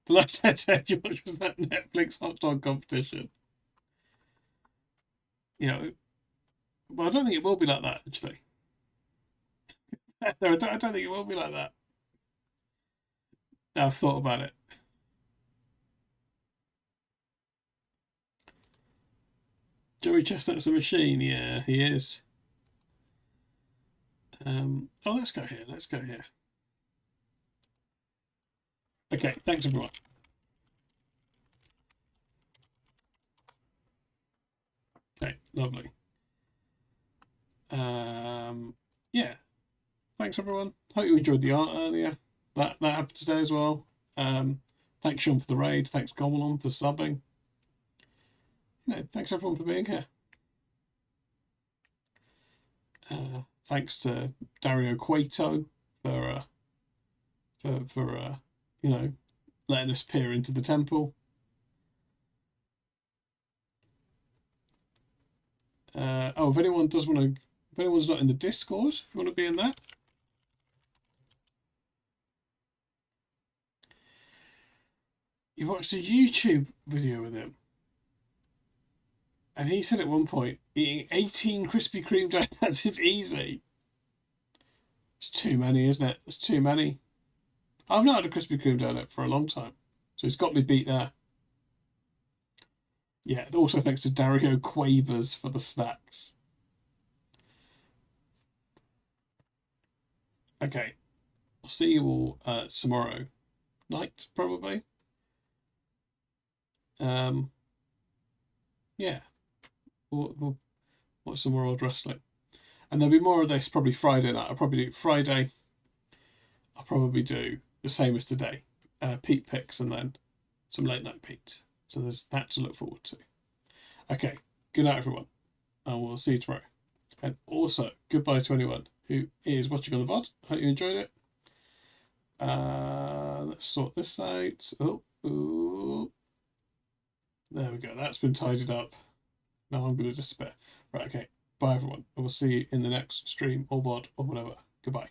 The last head you watched was that Netflix hot dog competition. You know, well, I don't think it will be like that, actually. I don't think it will be like that. I've thought about it. Joey Chestnut's a machine. Yeah, he is. Oh, let's go here. Let's go here. Okay, thanks everyone. Okay, lovely. Yeah. Thanks everyone. Hope you enjoyed the art earlier. That happened today as well. Thanks Sean for the raid. Thanks Gomelon for subbing. You know, thanks everyone for being here. Thanks to 𝐍𝐢𝐠𝐿 for you know, letting us peer into the temple. Oh, if anyone's not in the Discord, if you want to be in that. You watched a YouTube video with him. And he said at one point, eating 18 Krispy Kreme donuts is easy. It's too many, isn't it? It's too many. I've not had a Krispy Kreme donut for a long time. So he's got me beat there. Yeah, also thanks to 𝐍𝐢𝐠𝐿 for the snacks. Okay. I'll see you all tomorrow night, probably. Yeah. We'll watch some more old wrestling. And there'll be more of this probably Friday night. I'll probably do Friday. I'll probably do the same as today. Pete picks and then some late night Pete. So there's that to look forward to. Okay. Good night, everyone. And we'll see you tomorrow. And also, goodbye to anyone who is watching on the VOD. Hope you enjoyed it. Let's sort this out. Oh. There we go. That's been tidied up. Now I'm going to despair. Right, okay. Bye, everyone. I will see you in the next stream or VOD or whatever. Goodbye.